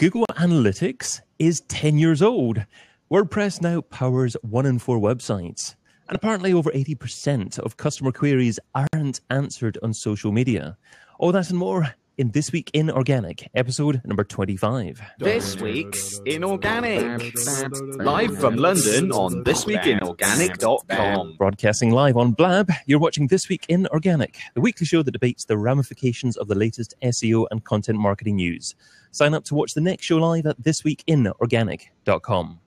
Google Analytics is 10 years old. WordPress now powers 1 in 4 websites. And apparently over 80% of customer queries aren't answered on social media. All that and more in This Week in Organic, episode number 25. This Week's in Organic. Live from London on thisweekinorganic.com. Broadcasting live on Blab, you're watching This Week in Organic, the weekly show that debates the ramifications of the latest SEO and content marketing news. Sign up to watch the next show live at thisweekinorganic.com.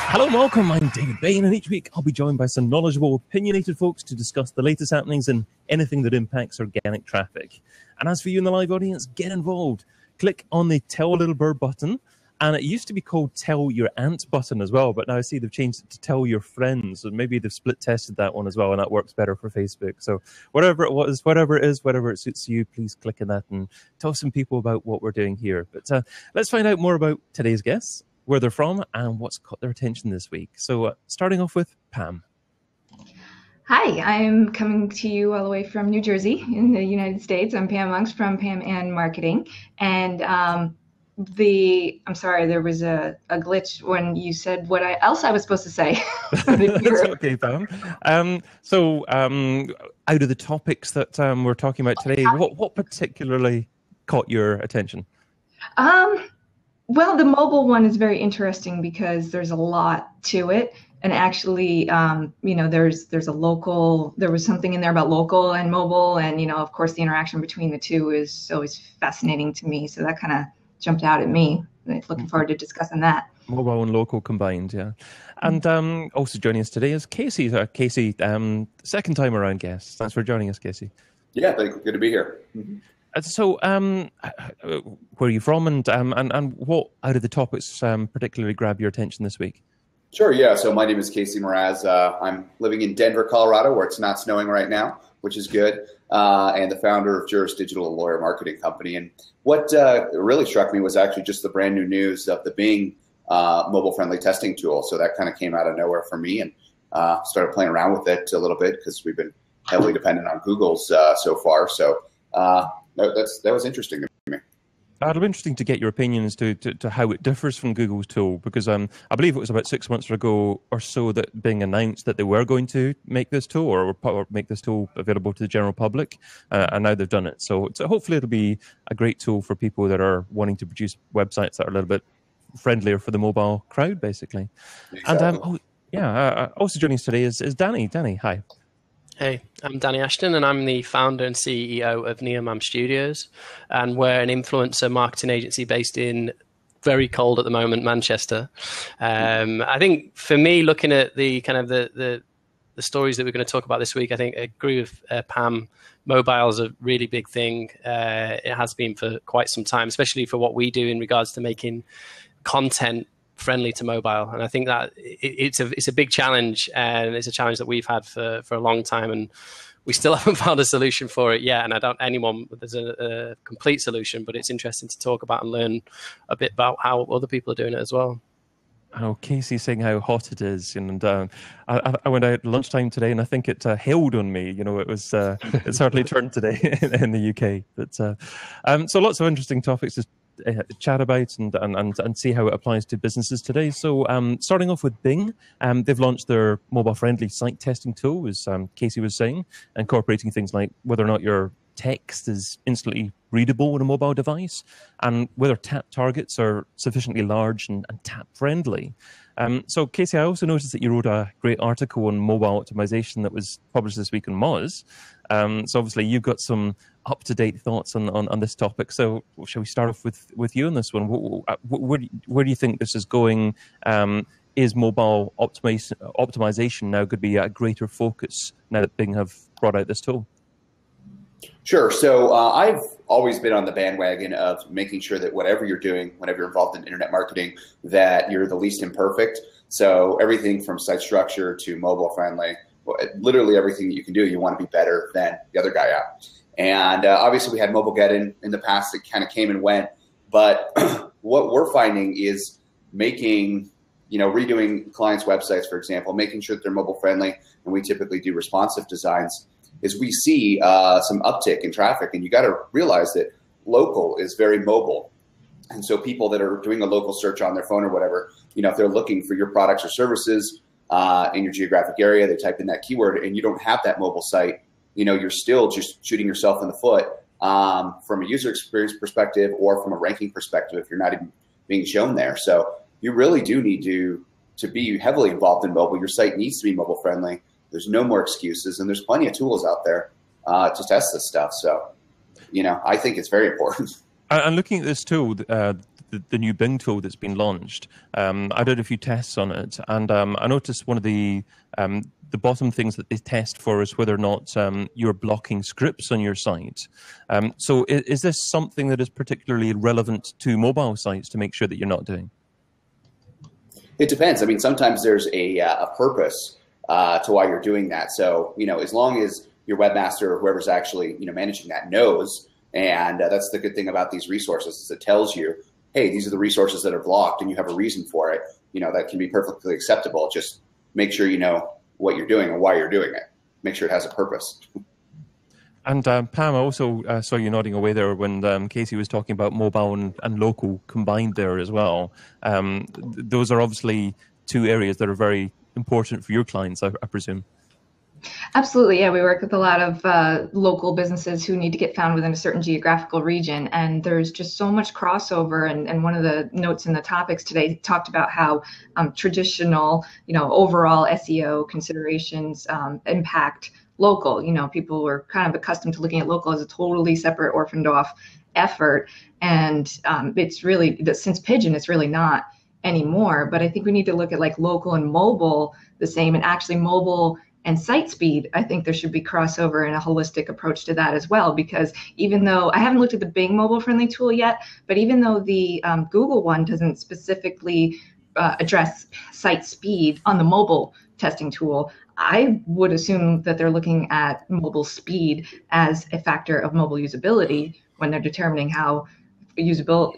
Hello and welcome, I'm David Bain, and each week I'll be joined by some knowledgeable, opinionated folks to discuss the latest happenings and anything that impacts organic traffic. And as for you in the live audience, get involved. Click on the Tell a Little Bird button, and it used to be called Tell Your Ant button as well, but now I see they've changed it to Tell Your Friends, and maybe they've split tested that one as well, and that works better for Facebook. So whatever it suits you, please click on that and tell some people about what we're doing here. But let's find out more about today's guests, where they're from, and what's caught their attention this week. So starting off with Pam. Hi, I'm coming to you all the way from New Jersey in the United States. I'm Pam Monks from Pam and Marketing. And I'm sorry, there was a glitch when you said what else I was supposed to say. That's okay, Pam. So out of the topics that we're talking about today, what particularly caught your attention? Well, the mobile one is very interesting because there's a lot to it. And actually, there was something in there about local and mobile. And, of course, the interaction between the two is always fascinating to me. So that kind of jumped out at me. Looking forward to discussing that. Mobile and local combined, yeah. And also joining us today is Casey. Casey, second time around guest. Thanks for joining us, Casey. Yeah, good to be here. Mm-hmm. So, where are you from, and what out of the topics particularly grabbed your attention this week? Sure, yeah. So my name is Casey Mraz. I'm living in Denver, Colorado, where it's not snowing right now, which is good, and the founder of Juris Digital, a lawyer marketing company. And what really struck me was actually just the brand new news of the Bing mobile-friendly testing tool. So that kind of came out of nowhere for me, and started playing around with it a little bit because we've been heavily dependent on Google's so far. So that was interesting to me. It'll be interesting to get your opinion as to how it differs from Google's tool, because I believe it was about 6 months ago or so that Bing announced that they were going to make this tool or make this tool available to the general public, and now they've done it. So hopefully it'll be a great tool for people that are wanting to produce websites that are a little bit friendlier for the mobile crowd, basically. Exactly. And also joining us today is Danny. Danny, hi. Hey, I'm Danny Ashton, and I'm the founder and CEO of Neomam Studios, and we're an influencer marketing agency based in very cold at the moment, Manchester. I think for me, looking at the kind of the stories that we're going to talk about this week, I think I agree with Pam. Mobile is a really big thing. It has been for quite some time, especially for what we do in regards to making content friendly to mobile, and I think that it's a big challenge, and it's a challenge that we've had for a long time, and we still haven't found a solution for it yet. And there's a complete solution, but it's interesting to talk about and learn a bit about how other people are doing it as well. I know Casey's saying how hot it is, and I went out at lunchtime today, and I think it hailed on me. It was it certainly turned today in the UK. But so lots of interesting topics to chat about and see how it applies to businesses today. So starting off with Bing, they've launched their mobile-friendly site testing tool, as Casey was saying, incorporating things like whether or not your text is instantly readable on a mobile device, and whether tap targets are sufficiently large and tap-friendly. So Casey, I also noticed that you wrote a great article on mobile optimization that was published this week on Moz. So obviously you've got some up-to-date thoughts on this topic. So shall we start off with you on this one? Where do you think this is going? Is mobile optimization now going to be a greater focus now that Bing have brought out this tool? Sure. So I've always been on the bandwagon of making sure that whatever you're doing, whenever you're involved in internet marketing, that you're the least imperfect. So everything from site structure to mobile friendly, literally everything that you can do, you want to be better than the other guy out. And obviously we had mobile get in the past that kind of came and went. But what we're finding is making, redoing clients' websites, for example, making sure that they're mobile friendly. And we typically do responsive designs. is we see some uptick in traffic, and you got to realize that local is very mobile. And so people that are doing a local search on their phone or whatever, if they're looking for your products or services in your geographic area, they type in that keyword and you don't have that mobile site, you're still just shooting yourself in the foot from a user experience perspective or from a ranking perspective if you're not even being shown there. So you really do need to be heavily involved in mobile. Your site needs to be mobile friendly. There's no more excuses, and there's plenty of tools out there to test this stuff. So, I think it's very important. And looking at this tool, the new Bing tool that's been launched, I did a few tests on it, and I noticed one of the bottom things that they test for is whether or not you're blocking scripts on your site. So is this something that is particularly relevant to mobile sites to make sure that you're not doing? It depends. I mean, sometimes there's a purpose to why you're doing that. So, as long as your webmaster or whoever's actually, managing that knows, and that's the good thing about these resources is it tells you, hey, these are the resources that are blocked and you have a reason for it, that can be perfectly acceptable. Just make sure you know what you're doing and why you're doing it. Make sure it has a purpose. And Pam, I also saw you nodding away there when Casey was talking about mobile and local combined there as well. Those are obviously two areas that are very important for your clients, I presume. Absolutely, yeah. We work with a lot of local businesses who need to get found within a certain geographical region, and there's just so much crossover. And one of the notes in the topics today talked about how traditional, overall SEO considerations impact local. People were kind of accustomed to looking at local as a totally separate, orphaned off effort, and it's really, since Pigeon, it's really not anymore. But I think we need to look at like local and mobile the same, and actually mobile and site speed, I think there should be crossover and a holistic approach to that as well, because even though I haven't looked at the Bing mobile friendly tool yet, but even though the Google one doesn't specifically address site speed on the mobile testing tool, I would assume that they're looking at mobile speed as a factor of mobile usability when they're determining how usable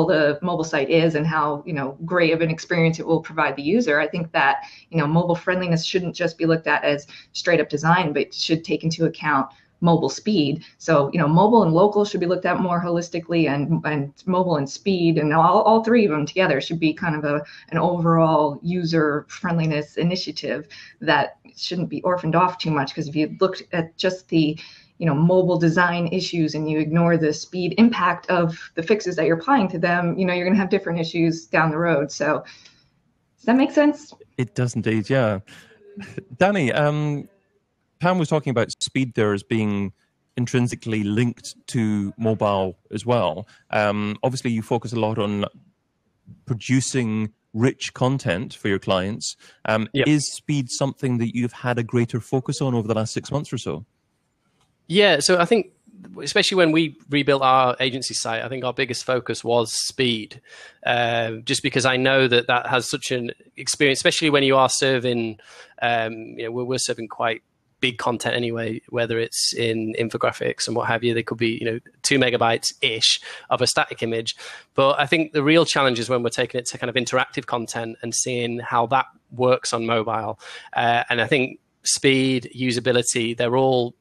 the mobile site is and how great of an experience it will provide the user. I think that mobile friendliness shouldn't just be looked at as straight up design, but should take into account mobile speed. So mobile and local should be looked at more holistically, and mobile and speed, and all three of them together should be kind of an overall user friendliness initiative that shouldn't be orphaned off too much. Because if you look at just the mobile design issues and you ignore the speed impact of the fixes that you're applying to them, you're going to have different issues down the road. So does that make sense? It does indeed, yeah. Danny, Pam was talking about speed there as being intrinsically linked to mobile as well. Obviously, you focus a lot on producing rich content for your clients. Yep. Is speed something that you've had a greater focus on over the last 6 months or so? Yeah, so I think, especially when we rebuilt our agency site, I think our biggest focus was speed, just because I know that has such an experience, especially when you are serving, we're serving quite big content anyway, whether it's in infographics and what have you. They could be 2 megabytes-ish of a static image. But I think the real challenge is when we're taking it to kind of interactive content and seeing how that works on mobile. And I think speed, usability, they're all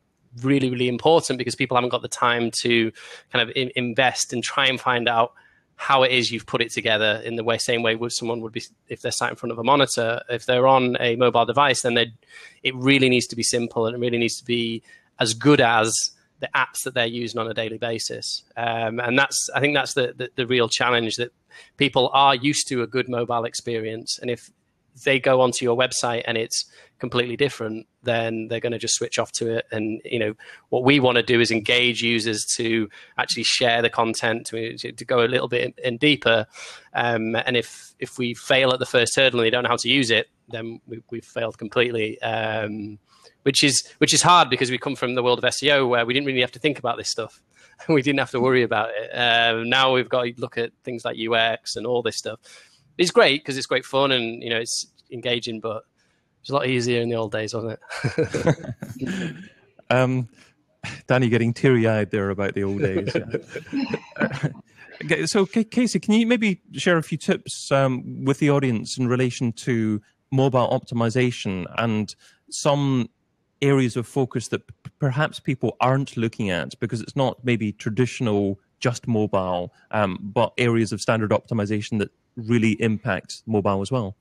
really, really important because people haven't got the time to kind of invest and try and find out how it is you've put it together in the same way someone would be if they're sat in front of a monitor. If they're on a mobile device, then it really needs to be simple, and it really needs to be as good as the apps that they're using on a daily basis. And I think that's the real challenge, that people are used to a good mobile experience, and if they go onto your website and it's completely different, then they're going to just switch off to it. And what we want to do is engage users to actually share the content, to go a little bit in deeper. And if we fail at the first hurdle and they don't know how to use it, then we've failed completely. Which is hard because we come from the world of SEO where we didn't really have to think about this stuff. We didn't have to worry about it. Now we've got to look at things like UX and all this stuff. It's great because it's great fun and it's engaging, but it's a lot easier in the old days, wasn't it? Danny getting teary-eyed there about the old days. Yeah. So, Casey, can you maybe share a few tips with the audience in relation to mobile optimization and some areas of focus that perhaps people aren't looking at because it's not maybe traditional just mobile, but areas of standard optimization that really impact mobile as well?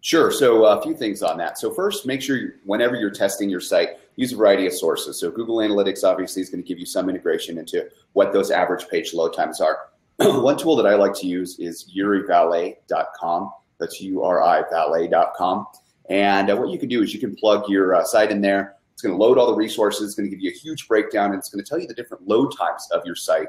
Sure. So a few things on that. So first, make sure whenever you're testing your site, use a variety of sources. So Google Analytics obviously is going to give you some integration into what those average page load times are. One tool that I like to use is urivalet.com. That's URIvalet.com. And what you can do is you can plug your site in there. It's going to load all the resources. It's going to give you a huge breakdown, and it's going to tell you the different load times of your site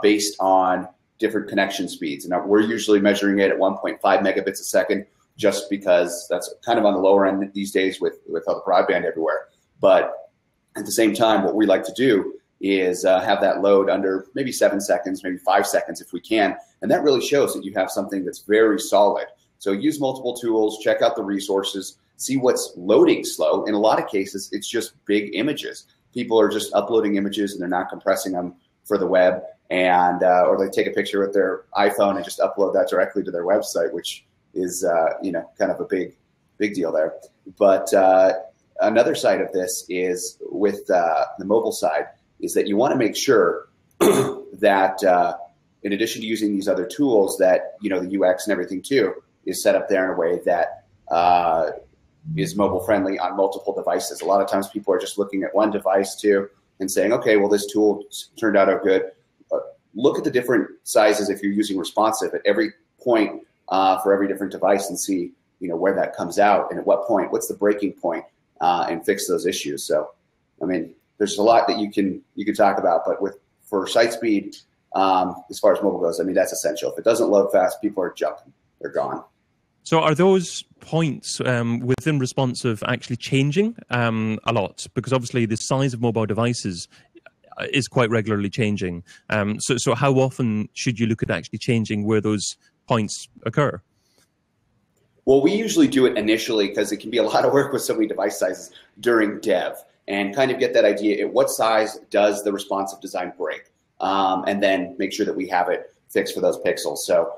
based on different connection speeds. And we're usually measuring it at 1.5 megabits a second, just because that's kind of on the lower end these days with all the broadband everywhere. But at the same time, what we like to do is have that load under maybe 7 seconds, maybe 5 seconds if we can. And that really shows that you have something that's very solid. So use multiple tools, check out the resources, see what's loading slow. In a lot of cases, it's just big images. People are just uploading images and they're not compressing them for the web. And or they take a picture with their iPhone and just upload that directly to their website, which is kind of a big deal there. But another side of this is with the mobile side is that you want to make sure that in addition to using these other tools, that the UX and everything too is set up there in a way that is mobile friendly on multiple devices. A lot of times people are just looking at one device too and saying, okay, well, this tool turned out good. Look at the different sizes if you're using responsive at every point for every different device and see, where that comes out and at what point, what's the breaking point, and fix those issues. So, I mean, there's a lot that you can talk about, but for site speed, as far as mobile goes, I mean, that's essential. If it doesn't load fast, people are jumping, they're gone. So are those points within responsive actually changing a lot? Because obviously the size of mobile devices is quite regularly changing. So how often should you look at actually changing where those points occur? Well, we usually do it initially because it can be a lot of work with so many device sizes during dev and kind of get that idea at what size does the responsive design break, and then make sure that we have it fixed for those pixels. So,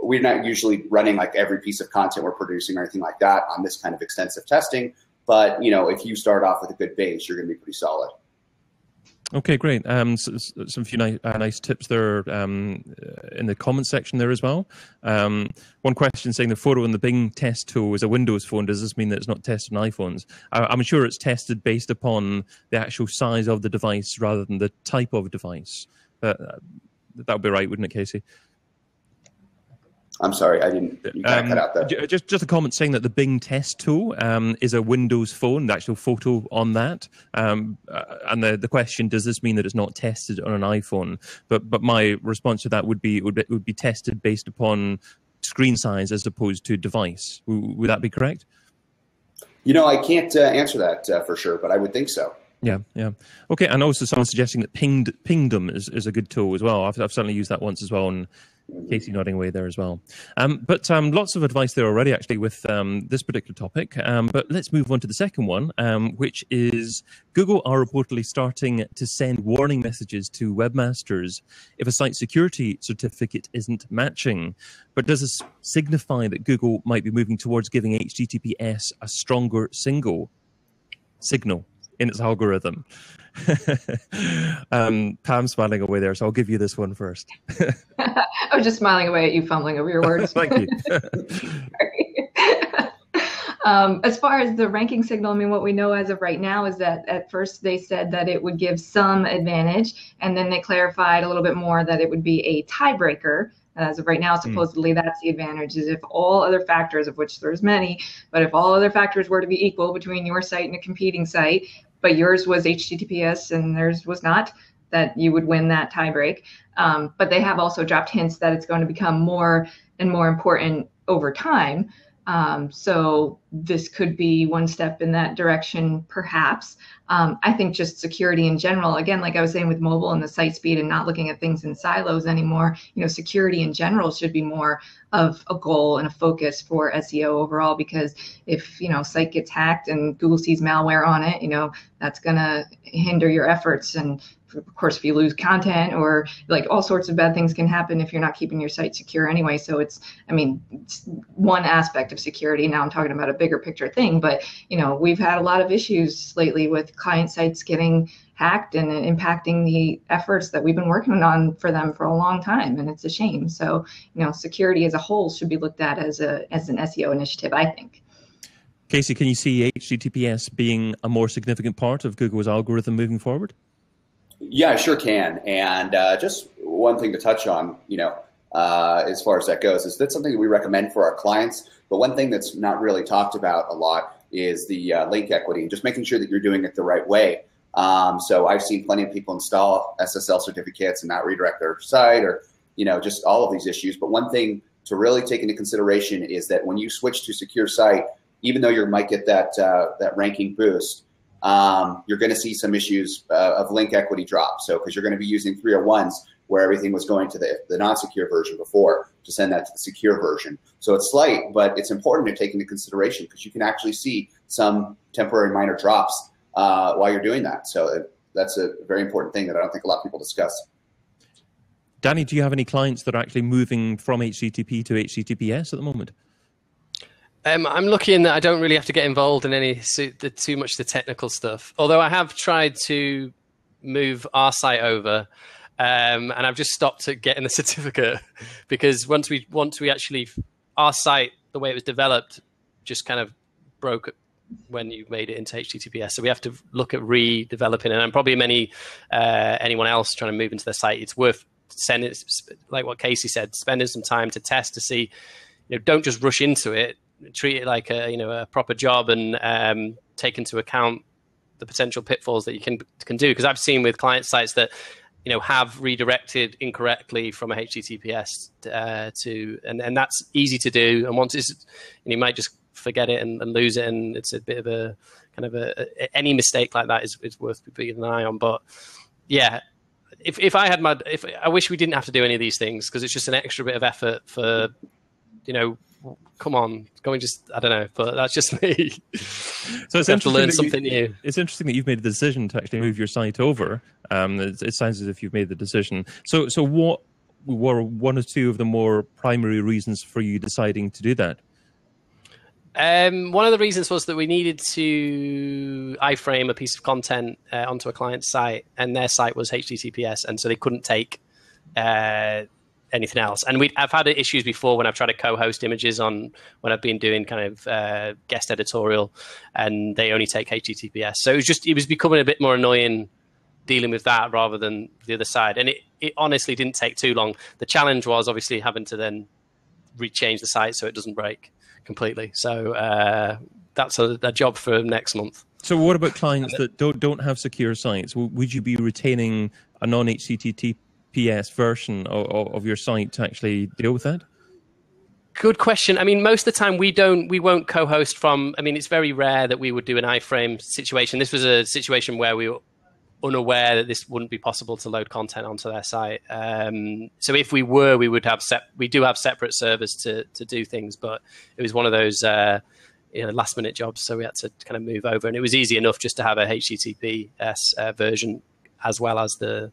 we're not usually running like every piece of content we're producing or anything like that on this kind of extensive testing. But, if you start off with a good base, you're going to be pretty solid. Okay, great. Some few nice tips there in the comments section there as well. One question saying the photo in the Bing test tool is a Windows phone. Does this mean that it's not tested on iPhones? I'm sure it's tested based upon the actual size of the device rather than the type of device. That would be right, wouldn't it, Casey? I'm sorry, I didn't. You got cut out there. Just a comment saying that the Bing test tool is a Windows phone, the actual photo on that. And the question, does this mean that it's not tested on an iPhone? But my response to that would be tested based upon screen size as opposed to device. Would that be correct? I can't answer that for sure, but I would think so. Yeah. Okay, and also someone suggesting that Pingdom is a good tool as well. I've certainly used that once as well, and Casey nodding away there as well. But lots of advice there already, actually, with this particular topic. But let's move on to the second one, which is Google are reportedly starting to send warning messages to webmasters if a site security certificate isn't matching. But does this signify that Google might be moving towards giving HTTPS a stronger signal in its algorithm? Pam's smiling away there, so I'll give you this one first. I was just smiling away at you, fumbling over your words. Thank you. As far as the ranking signal, I mean, what we know as of right now is that at first they said that it would give some advantage, and then they clarified a little bit more that it would be a tiebreaker. As of right now, supposedly that's the advantage, is if all other factors, of which there's many, but if all other factors were to be equal between your site and a competing site, but yours was HTTPS and theirs was not, that you would win that tiebreak. But they have also dropped hints that it's going to become more and more important over time. So this could be one step in that direction, perhaps. I think just security in general, again, like I was saying with mobile and the site speed and not looking at things in silos anymore, security in general should be more of a goal and a focus for SEO overall, because if, site gets hacked and Google sees malware on it, that's going to hinder your efforts. And of course, if you lose content or like all sorts of bad things can happen if you're not keeping your site secure anyway. So it's one aspect of security. Now I'm talking about a bigger picture thing. But, we've had a lot of issues lately with client sites getting hacked and impacting the efforts that we've been working on for them for a long time. And it's a shame. So, security as a whole should be looked at as an SEO initiative, I think. Casey, can you see HTTPS being a more significant part of Google's algorithm moving forward? Yeah, I sure can. And just one thing to touch on, as far as that goes, is that's something that we recommend for our clients. But one thing that's not really talked about a lot is the link equity, and just making sure that you're doing it the right way. So I've seen plenty of people install SSL certificates and not redirect their site, or just all of these issues. But one thing to really take into consideration is that when you switch to secure site, even though you might get that ranking boost, you're going to see some issues of link equity drop. So because you're going to be using 301s where everything was going to the non-secure version before to send that to the secure version. So it's slight, but it's important to take into consideration because you can actually see some temporary minor drops while you're doing that. So that's a very important thing that I don't think a lot of people discuss. Danny, do you have any clients that are actually moving from HTTP to HTTPS at the moment? I'm lucky in that I don't really have to get involved in too much the technical stuff. Although I have tried to move our site over, and I've just stopped at getting the certificate because once we actually, our site, the way it was developed, just kind of broke when you made it into HTTPS. So we have to look at redeveloping it. And probably anyone else trying to move into their site, it's worth sending, like what Casey said, spending some time to test to see. Don't just rush into it. Treat it like a proper job and take into account the potential pitfalls that you can do. Because I've seen with client sites that have redirected incorrectly from a HTTPS and that's easy to do. And once you might just forget it and lose it, and it's a bit of a kind of any mistake like that is worth keeping an eye on. But yeah, if I wish we didn't have to do any of these things because it's just an extra bit of effort for come on, I don't know, but that's just me. So it's have to learn something new. It's interesting that you've made the decision to actually move your site over. It sounds as if you've made the decision. So what were one or two of the more primary reasons for you deciding to do that? One of the reasons was that we needed to iframe a piece of content onto a client's site, and their site was HTTPS, and so they couldn't take anything else. And I've had issues before when I've tried to co-host images when I've been doing kind of guest editorial, and they only take HTTPS. So it was becoming a bit more annoying dealing with that rather than the other side. And it honestly didn't take too long. The challenge was obviously having to then rechange the site so it doesn't break completely. So that's a job for next month. So what about clients that don't have secure sites? Would you be retaining a non-HTTPS version of your site to actually deal with that? Good question. I mean, most of the time we won't co-host from, it's very rare that we would do an iframe situation. This was a situation where we were unaware that this wouldn't be possible to load content onto their site. So if we were, we do have separate servers to do things, but it was one of those last minute jobs. So we had to kind of move over, and it was easy enough just to have a HTTPS version as well as the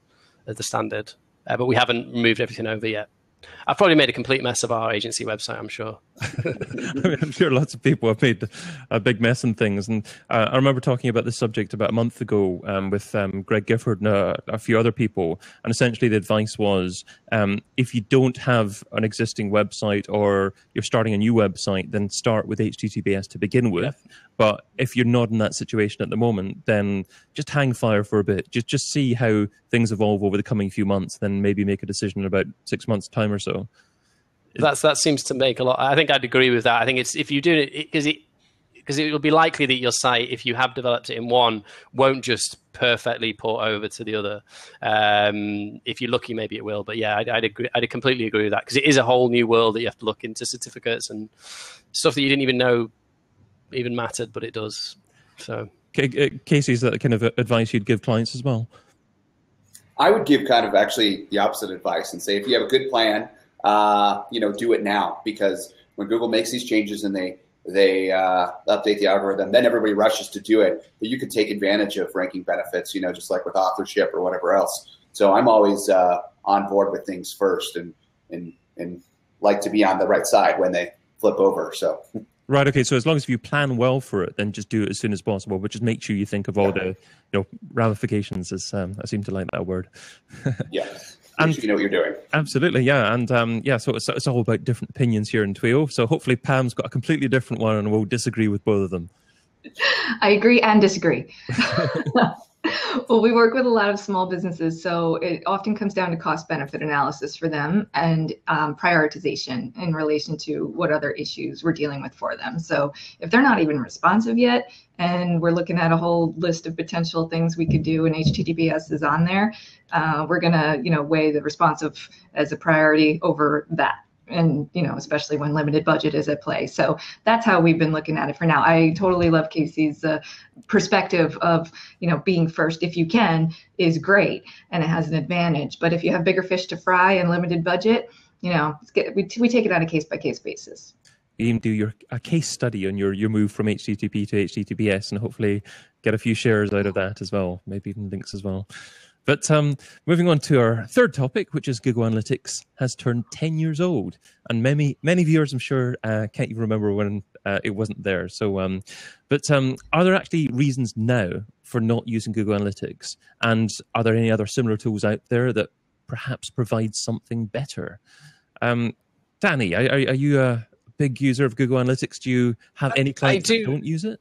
standard. But we haven't moved everything over yet. I've probably made a complete mess of our agency website, I'm sure. I'm sure lots of people have made a big mess in things. And I remember talking about this subject about a month ago with Greg Gifford and a few other people. And essentially the advice was, if you don't have an existing website or you're starting a new website, then start with HTTPS to begin with. Yeah. But if you're not in that situation at the moment, then just hang fire for a bit. Just see how things evolve over the coming few months, then maybe make a decision in about 6 months' time or so. That seems to make a lot. I think I'd agree with that. I think it's if you do it because it will be likely that your site, if you have developed it in one, won't just perfectly port over to the other. If you're lucky, maybe it will. But yeah, I'd completely agree with that because it is a whole new world that you have to look into certificates and stuff that you didn't even know even mattered, but it does. So, Casey, is that the kind of advice you'd give clients as well? I would give kind of actually the opposite advice and say if you have a good plan, do it now, because when Google makes these changes and they update the algorithm, then everybody rushes to do it. But you could take advantage of ranking benefits, just like with authorship or whatever else. So I'm always on board with things first and like to be on the right side when they flip over. So Right. Okay. So as long as you plan well for it, then just do it as soon as possible. But just make sure you think of all the ramifications. As I seem to like that word. Yes. And you know what you're doing. Absolutely, yeah, and so it's all about different opinions here in Tweo. So hopefully Pam's got a completely different one, and we'll disagree with both of them. I agree and disagree. Well, we work with a lot of small businesses, so it often comes down to cost-benefit analysis for them and prioritization in relation to what other issues we're dealing with for them. So if they're not even responsive yet, and we're looking at a whole list of potential things we could do, and HTTPS is on there, we're gonna, weigh the responsive as a priority over that. And, especially when limited budget is at play. So that's how we've been looking at it for now. I totally love Casey's perspective of, being first if you can is great and it has an advantage. But if you have bigger fish to fry and limited budget, we take it on a case by case basis. You can do a case study on your move from HTTP to HTTPS and hopefully get a few shares out of that as well, maybe even links as well. But moving on to our third topic, which is Google Analytics has turned 10 years old. And many viewers, I'm sure, can't even remember when it wasn't there. So, are there actually reasons now for not using Google Analytics? And are there any other similar tools out there that perhaps provide something better? Danny, are you a big user of Google Analytics? Do you have any clients that don't use it?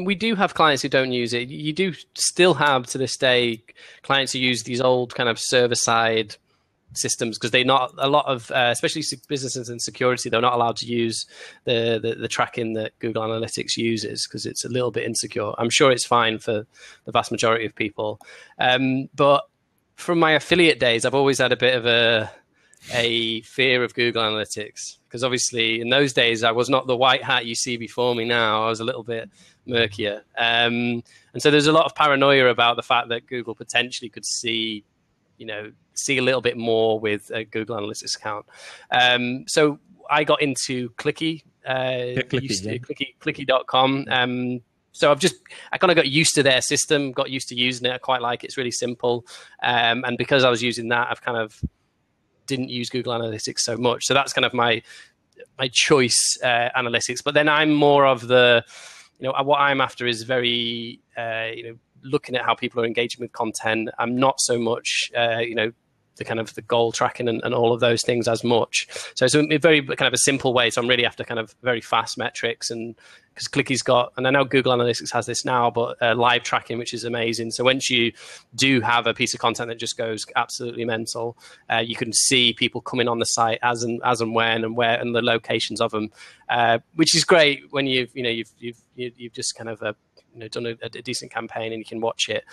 We do have clients who don't use it. You do still have, to this day, clients who use these old kind of server-side systems because a lot of, especially businesses in security, they're not allowed to use the tracking that Google Analytics uses because it's a little bit insecure. I'm sure it's fine for the vast majority of people. But from my affiliate days, I've always had a bit of a fear of Google Analytics because obviously in those days I was not the white hat you see before me now. I was a little bit murkier. And so there's a lot of paranoia about the fact that Google potentially could see a little bit more with a Google Analytics account. So I got into Clicky, Clicky.com. So I kind of got used to their system, got used to using it. I quite like it. It's really simple. And because I was using that, I've kind of didn't use Google Analytics so much. So that's kind of my choice analytics. But then I'm more of the, what I'm after is very, looking at how people are engaging with content. I'm not so much, the kind of the goal tracking and all of those things as much. So it's a very kind of a simple way. So I'm really after kind of very fast metrics, and because Clicky's got, and I know Google Analytics has this now, but live tracking, which is amazing. So once you do have a piece of content that just goes absolutely mental, you can see people coming on the site as and when and where and the locations of them, which is great when you've just kind of done a decent campaign and you can watch it.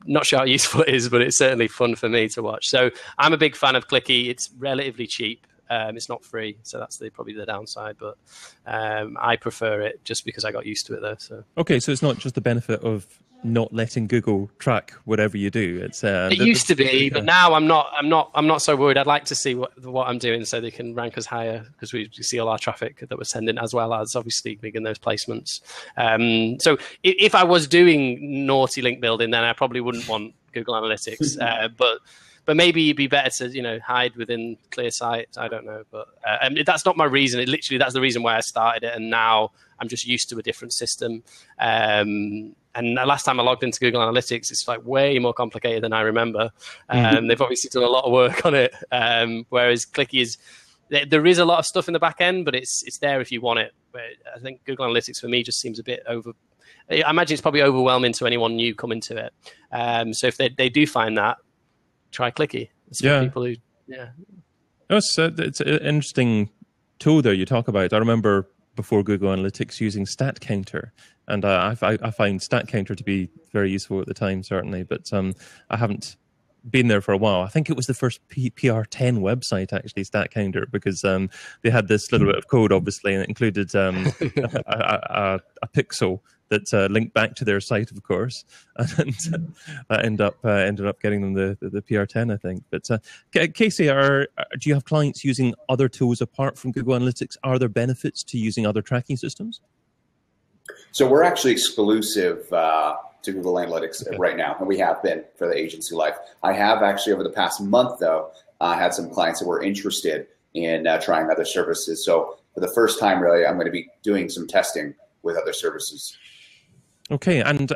Not sure how useful it is, but it's certainly fun for me to watch. So I'm a big fan of Clicky. It's relatively cheap. It's not free, so that's probably the downside. But I prefer it just because I got used to it though. So okay, so it's not just the benefit of not letting Google track whatever you do. It's it used to be, but now I'm not so worried. I'd like to see what I'm doing so they can rank us higher because we see all our traffic that we're sending, as well as obviously making those placements. So if I was doing naughty link building, then I probably wouldn't want Google Analytics. But maybe it'd be better to hide within clear sites. I don't know, but that's not my reason. That's the reason why I started it, and now I'm just used to a different system. And the last time I logged into Google Analytics, it's like way more complicated than I remember. They've obviously done a lot of work on it. Whereas Clicky there is a lot of stuff in the back end, but it's there if you want it. But I think Google Analytics for me just seems a bit over. I imagine it's probably overwhelming to anyone new coming to it. So if they do find that, try Clicky. It's for people who, it's an interesting tool there you talk about. I remember before Google Analytics using StatCounter, and I find StatCounter to be very useful at the time, certainly, but I haven't been there for a while. I think it was the first PR10 website, actually, StatCounter, because they had this little bit of code, obviously, and it included a pixel that linked back to their site, of course, and that ended up getting them the PR10, I think. But Casey, do you have clients using other tools apart from Google Analytics? Are there benefits to using other tracking systems? So we're actually exclusive to Google Analytics right now, and we have been for the agency life. I have actually over the past month, though, had some clients that were interested in trying other services. So for the first time, really, I'm going to be doing some testing with other services. Okay, and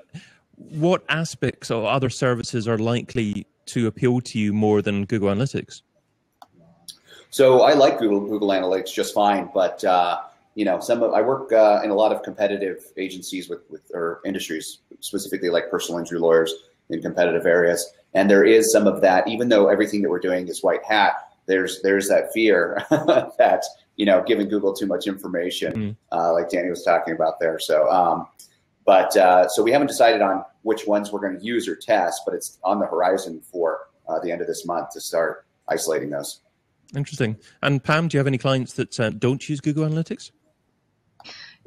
what aspects of other services are likely to appeal to you more than Google Analytics? So I like Google Analytics just fine, but I work in a lot of competitive agencies or industries, specifically like personal injury lawyers in competitive areas, and there is some of that. Even though everything that we're doing is white hat, there's that fear that giving Google too much information, like Danny was talking about there. So, so we haven't decided on which ones we're going to use or test, but it's on the horizon for the end of this month to start isolating those. Interesting. And Pam, do you have any clients that don't use Google Analytics?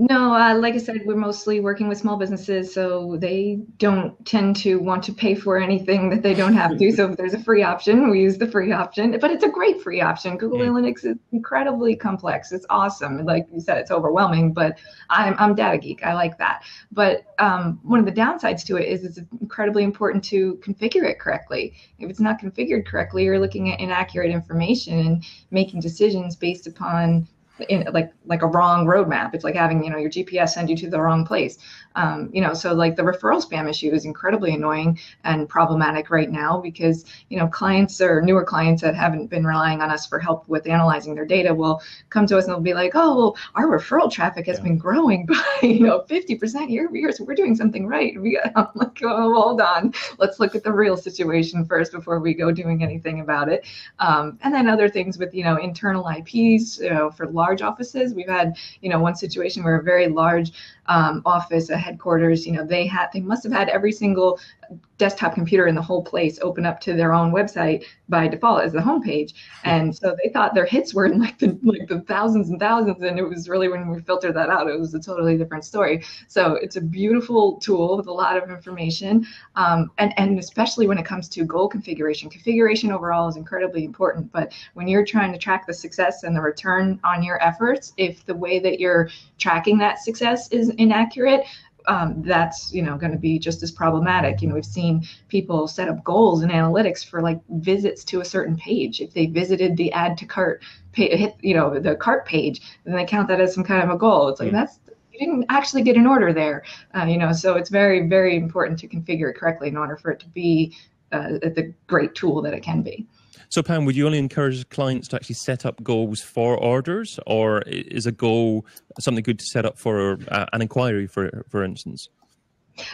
No, like I said, we're mostly working with small businesses, so they don't tend to want to pay for anything that they don't have to. So if there's a free option, we use the free option. But it's a great free option. Google Analytics is incredibly complex. It's awesome. Like you said, it's overwhelming, but I'm data geek. I like that. But one of the downsides to it is it's incredibly important to configure it correctly. If it's not configured correctly, you're looking at inaccurate information and making decisions based upon like a wrong roadmap. It's like having, your GPS send you to the wrong place. So like the referral spam issue is incredibly annoying and problematic right now because, clients or newer clients that haven't been relying on us for help with analyzing their data will come to us and they'll be like, oh, well, our referral traffic has been growing by, 50% year over year. So we're doing something right. I'm like, oh, hold on. Let's look at the real situation first before we go doing anything about it. And then other things with, internal IPs, for large offices. We've had, one situation where a very large office, a headquarters, they must have had every single desktop computer in the whole place open up to their own website by default as the homepage. And so they thought their hits were in like the thousands and thousands. And it was really, when we filtered that out, it was a totally different story. So it's a beautiful tool with a lot of information. And especially when it comes to goal configuration. Configuration overall is incredibly important. But when you're trying to track the success and the return on your efforts, if the way that you're tracking that success is inaccurate, that's going to be just as problematic. We've seen people set up goals in analytics for like visits to a certain page. If they visited the add to cart hit the cart page, then they count that as some kind of a goal. It's like you didn't actually get an order there. So it's very, very important to configure it correctly in order for it to be the great tool that it can be. So Pam, would you only encourage clients to actually set up goals for orders, or is a goal something good to set up for an inquiry, for instance?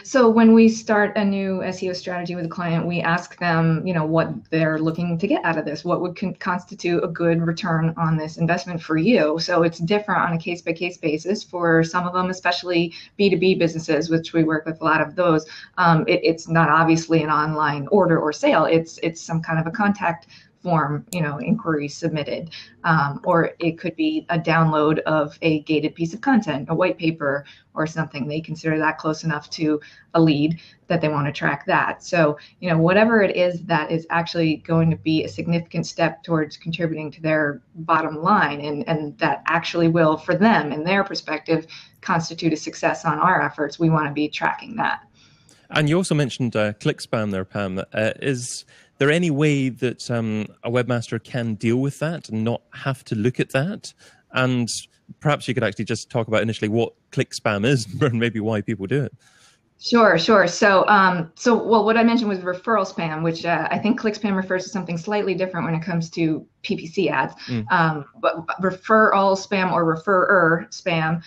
So when we start a new SEO strategy with a client, we ask them, what they're looking to get out of this. What would constitute a good return on this investment for you? So it's different on a case-by-case basis. For some of them, especially B2B businesses, which we work with a lot of those, it's not obviously an online order or sale. It's some kind of a contact form, inquiry submitted, or it could be a download of a gated piece of content, a white paper or something. They consider that close enough to a lead that they want to track that. So, whatever it is that is actually going to be a significant step towards contributing to their bottom line, and that actually will, for them and their perspective, constitute a success on our efforts, we want to be tracking that. And you also mentioned click spam there, Pam. Is there any way that a webmaster can deal with that and not have to look at that? And perhaps you could actually just talk about initially what click spam is and maybe why people do it. Sure. So, what I mentioned was referral spam, which I think click spam refers to something slightly different when it comes to PPC ads. But referral spam or referrer spam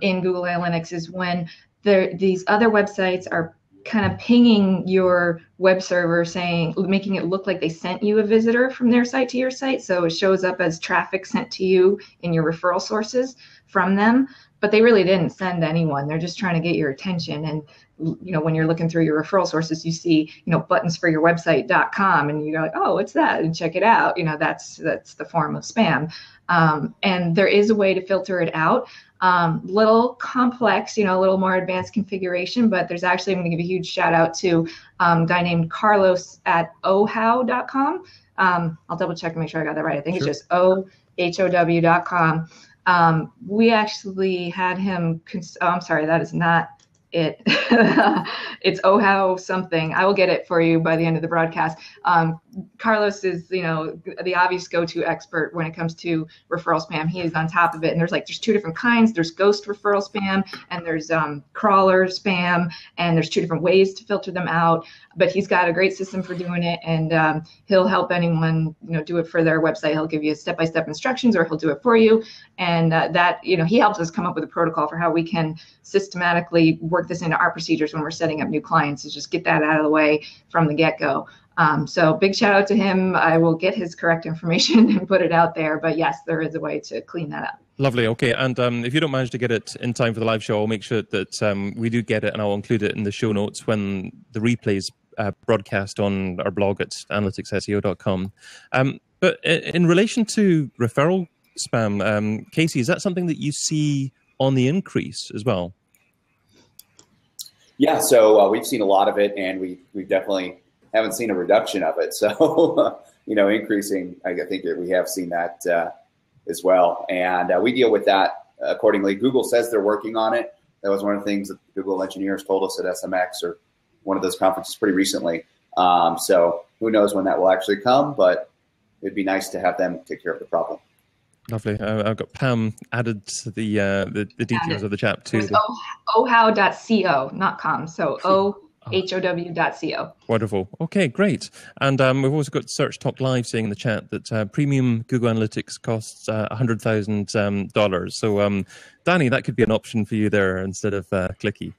in Google Analytics is when these other websites are kind of pinging your web server, making it look like they sent you a visitor from their site to your site. So it shows up as traffic sent to you in your referral sources from them, but they really didn't send anyone. They're just trying to get your attention. And, when you're looking through your referral sources, you see, buttonsforyourwebsite.com, and you're like, oh, what's that? And check it out. That's the form of spam. And there is a way to filter it out. Little complex, a little more advanced configuration, but there's actually, I'm going to give a huge shout out to a guy named Carlos at ohow.com. I'll double check and make sure I got that right. I think It's just ohow.com. We actually had him, I'm sorry, that is not it's OHOW something. I will get it for you by the end of the broadcast. Carlos is, the obvious go-to expert when it comes to referral spam. He is on top of it. And there's two different kinds. There's ghost referral spam and there's crawler spam, and there's two different ways to filter them out. But he's got a great system for doing it, and he'll help anyone, do it for their website. He'll give you step-by-step instructions, or he'll do it for you. And he helps us come up with a protocol for how we can systematically work this into our procedures when we're setting up new clients, to just get that out of the way from the get-go. So big shout out to him. I will get his correct information and put it out there. But yes, there is a way to clean that up. Lovely. Okay. And if you don't manage to get it in time for the live show, I'll make sure that we do get it, and I'll include it in the show notes when the replays broadcast on our blog at analyticsseo.com. But in relation to referral spam, Casey, is that something that you see on the increase as well? Yeah, so we've seen a lot of it, and we definitely haven't seen a reduction of it. So, increasing, I think we have seen that as well. And we deal with that accordingly. Google says they're working on it. That was one of the things that Google engineers told us at SMX, or one of those conferences pretty recently. So who knows when that will actually come, but it'd be nice to have them take care of the problem. Lovely. I've got Pam added to the details of the chat too. It's ohow.co, not com. So OHOW.co. Wonderful. Okay, great. And we've also got Search Talk Live saying in the chat that premium Google Analytics costs $100,000. So, Danny, that could be an option for you there instead of Clicky.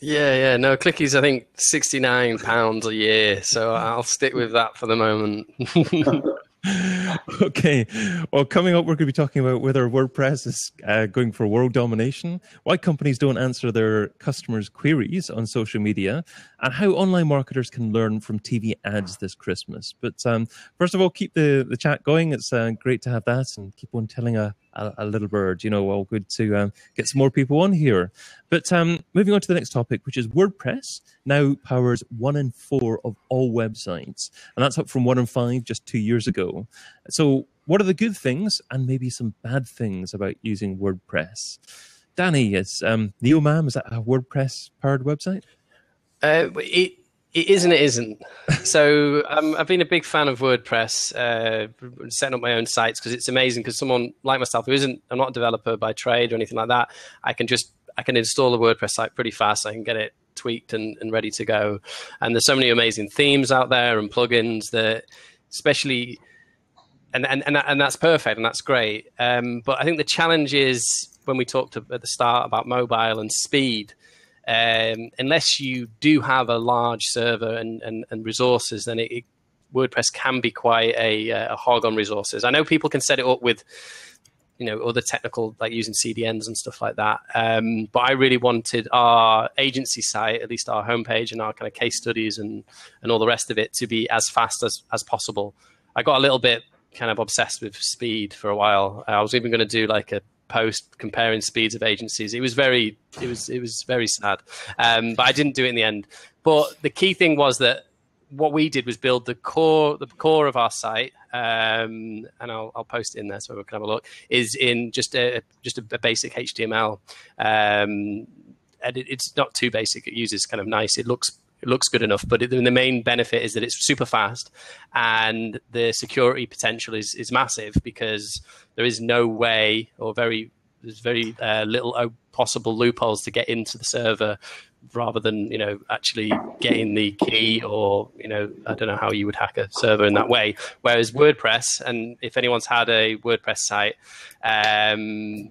Yeah. No, Clicky's, I think, £69 a year. So I'll stick with that for the moment. Okay. Well, coming up, we're going to be talking about whether WordPress is going for world domination, why companies don't answer their customers' queries on social media, and how online marketers can learn from TV ads this Christmas. But first of all, keep the chat going. It's great to have that, and keep on telling a little bird. Well, good to get some more people on here. But moving on to the next topic, which is WordPress now powers 1 in 4 of all websites. And that's up from 1 in 5 just 2 years ago. So what are the good things and maybe some bad things about using WordPress? Danny, is Neomam, is that a WordPress-powered website? It is and it isn't. So I've been a big fan of WordPress, setting up my own sites, because it's amazing, because someone like myself I'm not a developer by trade or anything like that, I can install a WordPress site pretty fast. I can get it tweaked and ready to go. And there's so many amazing themes out there and plugins that especially, and that's perfect and that's great. But I think the challenge is, when we talked at the start about mobile and speed, unless you do have a large server and resources, then WordPress can be quite a hog on resources. I know people can set it up with other technical, like using CDNs and stuff like that. But I really wanted our agency site, at least our homepage and our kind of case studies and all the rest of it, to be as fast as possible. I got a little bit kind of obsessed with speed for a while. I was even going to do like a post comparing speeds of agencies. It was very sad. But I didn't do it in the end. But the key thing was that what we did was build the core of our site, and I'll post it in there so we can have a look, is in just a basic HTML. And it's not too basic. It uses kind of nice. It looks good enough, but the main benefit is that it's super fast, and the security potential is massive, because there is no way, or there's very little possible loopholes to get into the server, rather than actually getting the key, or I don't know how you would hack a server in that way. Whereas WordPress, and if anyone's had a WordPress site, the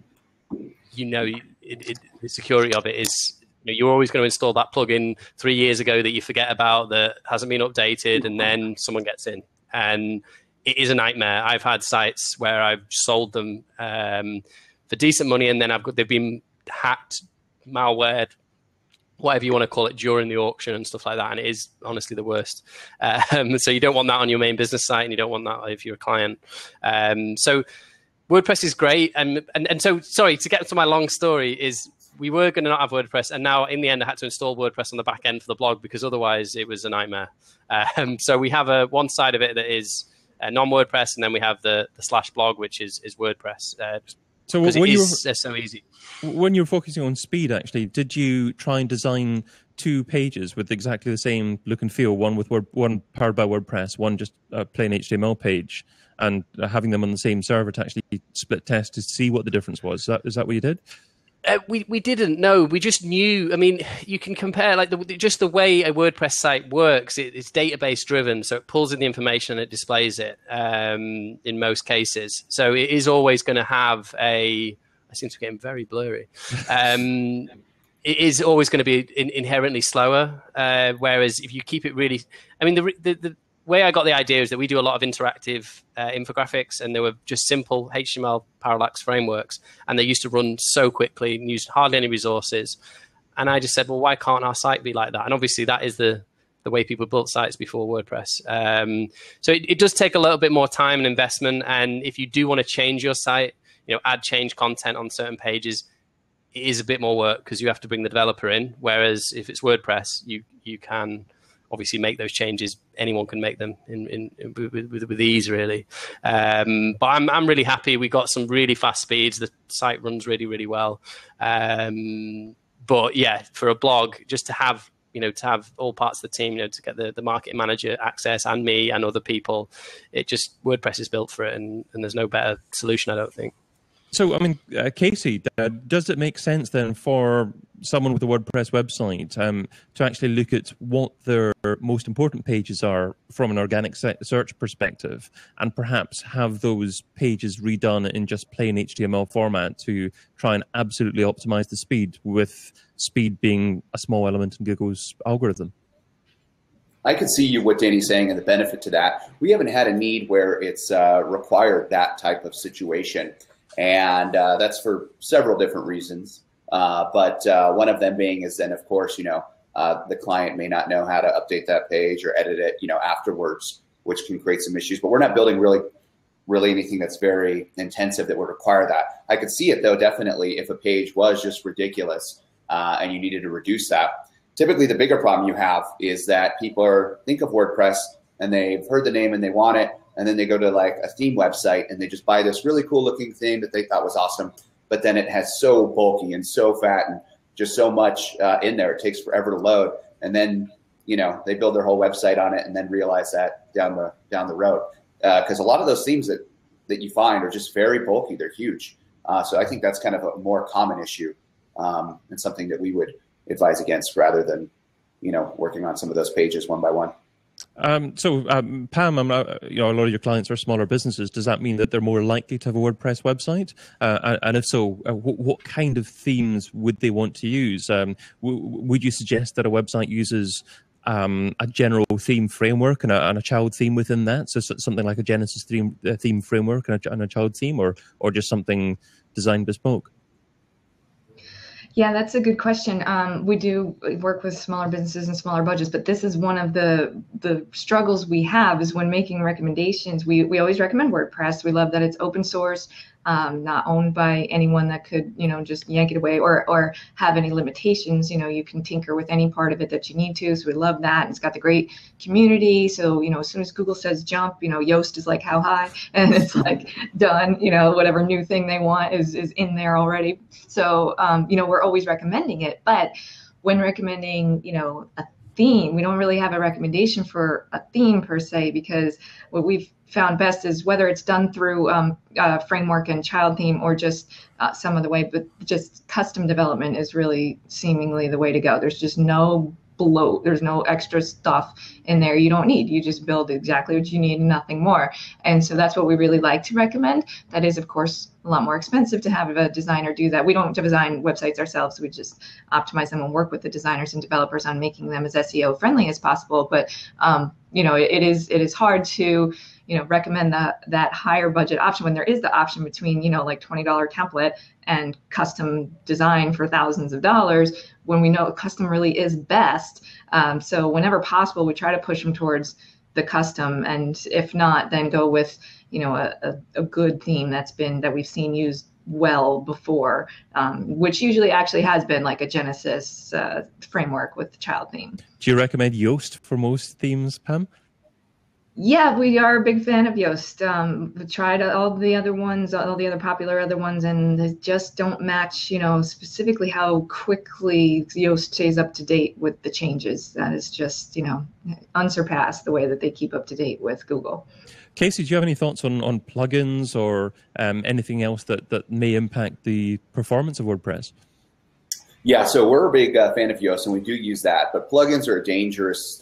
security of it is, you're always going to install that plugin 3 years ago that you forget about, that hasn't been updated, and then someone gets in, and it is a nightmare. I've had sites where I've sold them for decent money, and then they've been hacked, malwared, whatever you want to call it, during the auction and stuff like that, and it is honestly the worst. So you don't want that on your main business site, and you don't want that if you're a client. So WordPress is great, and so, sorry, to get to my long story, is we were going to not have WordPress, and now in the end I had to install WordPress on the back end for the blog, because otherwise it was a nightmare. So we have one side of it that is non-WordPress, and then we have the /blog, which is WordPress. So because when they're so easy. When you're focusing on speed, actually, did you try and design 2 pages with exactly the same look and feel, one powered by WordPress, one just a plain HTML page, and having them on the same server to actually split test to see what the difference was? Is that what you did? We didn't know. We just knew. I mean, you can compare like just the way a WordPress site works. It's database driven, so it pulls in the information and it displays it in most cases. So it is always going to have a. I seem to be getting very blurry. It is always going to be inherently slower. Whereas if you keep it really, I mean, the way I got the idea is that we do a lot of interactive infographics, and they were just simple HTML parallax frameworks, and they used to run so quickly and used hardly any resources. And I just said, well, why can't our site be like that? And obviously that is the way people built sites before WordPress. So it does take a little bit more time and investment. And if you do want to change your site, change content on certain pages, it is a bit more work because you have to bring the developer in. Whereas if it's WordPress, you can obviously make those changes. Anyone can make them with ease, really. But I'm really happy. We got some really fast speeds. The site runs really, really well. But yeah, for a blog, just to have all parts of the team, to get the marketing manager access and me and other people, WordPress is built for it, and there's no better solution, I don't think. So, I mean, Casey, does it make sense then for someone with a WordPress website to actually look at what their most important pages are from an organic search perspective, and perhaps have those pages redone in just plain HTML format to try and absolutely optimize the speed, with speed being a small element in Google's algorithm? I can see what Danny's saying and the benefit to that. We haven't had a need where it's required that type of situation. And that's for several different reasons. But one of them being is then, of course, the client may not know how to update that page or edit it, afterwards, which can create some issues. But we're not building really anything that's very intensive that would require that. I could see it, though, definitely, if a page was just ridiculous and you needed to reduce that. Typically, the bigger problem you have is that people think of WordPress and they've heard the name and they want it. And then they go to like a theme website and they just buy this really cool looking theme that they thought was awesome. But then it has so bulky and so fat and just so much in there. It takes forever to load. And then, they build their whole website on it and then realize that down the road. Because a lot of those themes that you find are just very bulky. They're huge. So I think that's kind of a more common issue and something that we would advise against rather than, working on some of those pages one by one. So, Pam, a lot of your clients are smaller businesses. Does that mean that they're more likely to have a WordPress website? And if so, what kind of themes would they want to use? Would you suggest that a website uses a general theme framework and a child theme within that? So something like a Genesis theme framework and a child theme, or just something designed bespoke? Yeah, that's a good question. We do work with smaller businesses and smaller budgets, but this is one of the struggles we have is when making recommendations. We always recommend WordPress. We love that it's open source, not owned by anyone that could, just yank it away or have any limitations. You can tinker with any part of it that you need to. So we love that. And it's got the great community. So, as soon as Google says jump, Yoast is like how high, and it's like done, whatever new thing they want is in there already. So, we're always recommending it. But when recommending, a theme, we don't really have a recommendation for a theme per se, because what we've found best is whether it's done through framework and child theme or just some other way, but just custom development is really seemingly the way to go. There's just no bloat. There's no extra stuff in there you don't need. You just build exactly what you need and nothing more. And so that's what we really like to recommend. That is, of course, a lot more expensive to have a designer do that. We don't design websites ourselves. We just optimize them and work with the designers and developers on making them as SEO friendly as possible. But it is hard to recommend that higher budget option when there is the option between like $20 template and custom design for thousands of dollars, when we know custom really is best. So whenever possible, we try to push them towards the custom, and if not, then go with a good theme that we've seen used well before, which usually actually has been like a Genesis framework with the child theme. Do you recommend Yoast for most themes, Pam? Yeah, we are a big fan of Yoast. We tried all the other ones, all the other popular other ones, and they just don't match, specifically how quickly Yoast stays up to date with the changes. That is just, unsurpassed, the way that they keep up to date with Google. Casey, do you have any thoughts on plugins or anything else that may impact the performance of WordPress? Yeah, so we're a big fan of Yoast, and we do use that. But plugins are a dangerous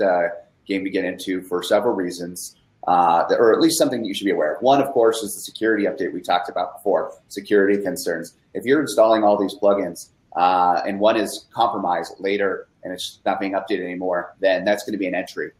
game to get into for several reasons, or at least something that you should be aware of. One, of course, is the security update we talked about before, security concerns. If you're installing all these plugins and one is compromised later and it's not being updated anymore, then that's going to be an entry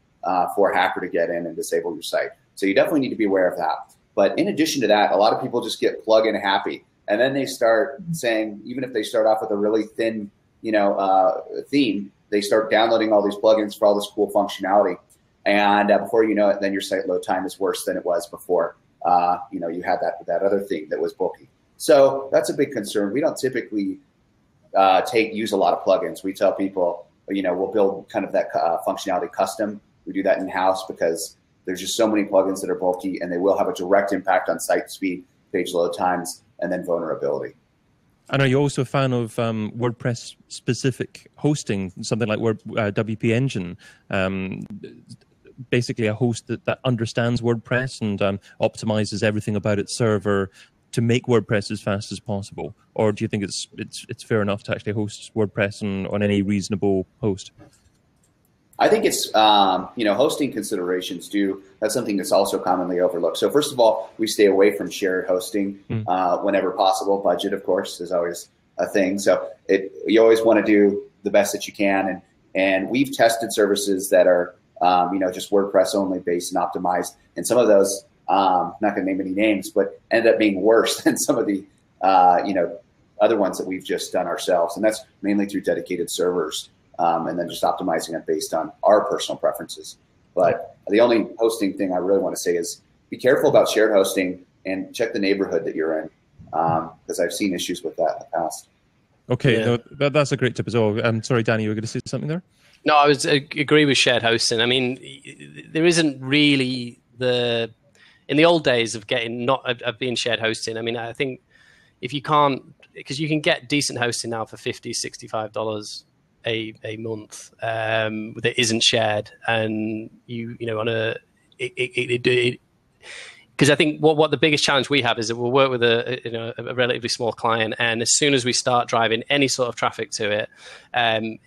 for a hacker to get in and disable your site. So you definitely need to be aware of that. But in addition to that, a lot of people just get plugin happy. And then they start saying, even if they start off with a really thin theme, they start downloading all these plugins for all this cool functionality. And before you know it, then your site load time is worse than it was before you had that other theme that was bulky. So that's a big concern. We don't typically use a lot of plugins. We tell people, we'll build kind of that functionality custom. We do that in-house because there's just so many plugins that are bulky, and they will have a direct impact on site speed, page load times, and then vulnerability. And are you also a fan of WordPress-specific hosting, something like WP Engine? Basically a host that understands WordPress and optimizes everything about its server to make WordPress as fast as possible? Or do you think it's fair enough to actually host WordPress on any reasonable host? I think it's, hosting considerations that's something that's also commonly overlooked. So first of all, we stay away from shared hosting whenever possible. Budget, of course, is always a thing. So you always want to do the best that you can. And we've tested services that are, just WordPress only based and optimized. And some of those, not going to name any names, but end up being worse than some of the, other ones that we've just done ourselves. And that's mainly through dedicated servers. And then just optimizing it based on our personal preferences. But the only hosting thing I really want to say is be careful about shared hosting and check the neighborhood that you're in, because I've seen issues with that in the past. Okay, yeah. No, that's a great tip as well. Sorry, Danny, you were going to say something there? No, I agree with shared hosting. I mean, there isn't really in the old days of being shared hosting. I mean, I think if you can't, because you can get decent hosting now for $50, $65 a month that isn't shared, and because I think what the biggest challenge we have is that we'll work with a relatively small client, and as soon as we start driving any sort of traffic to it,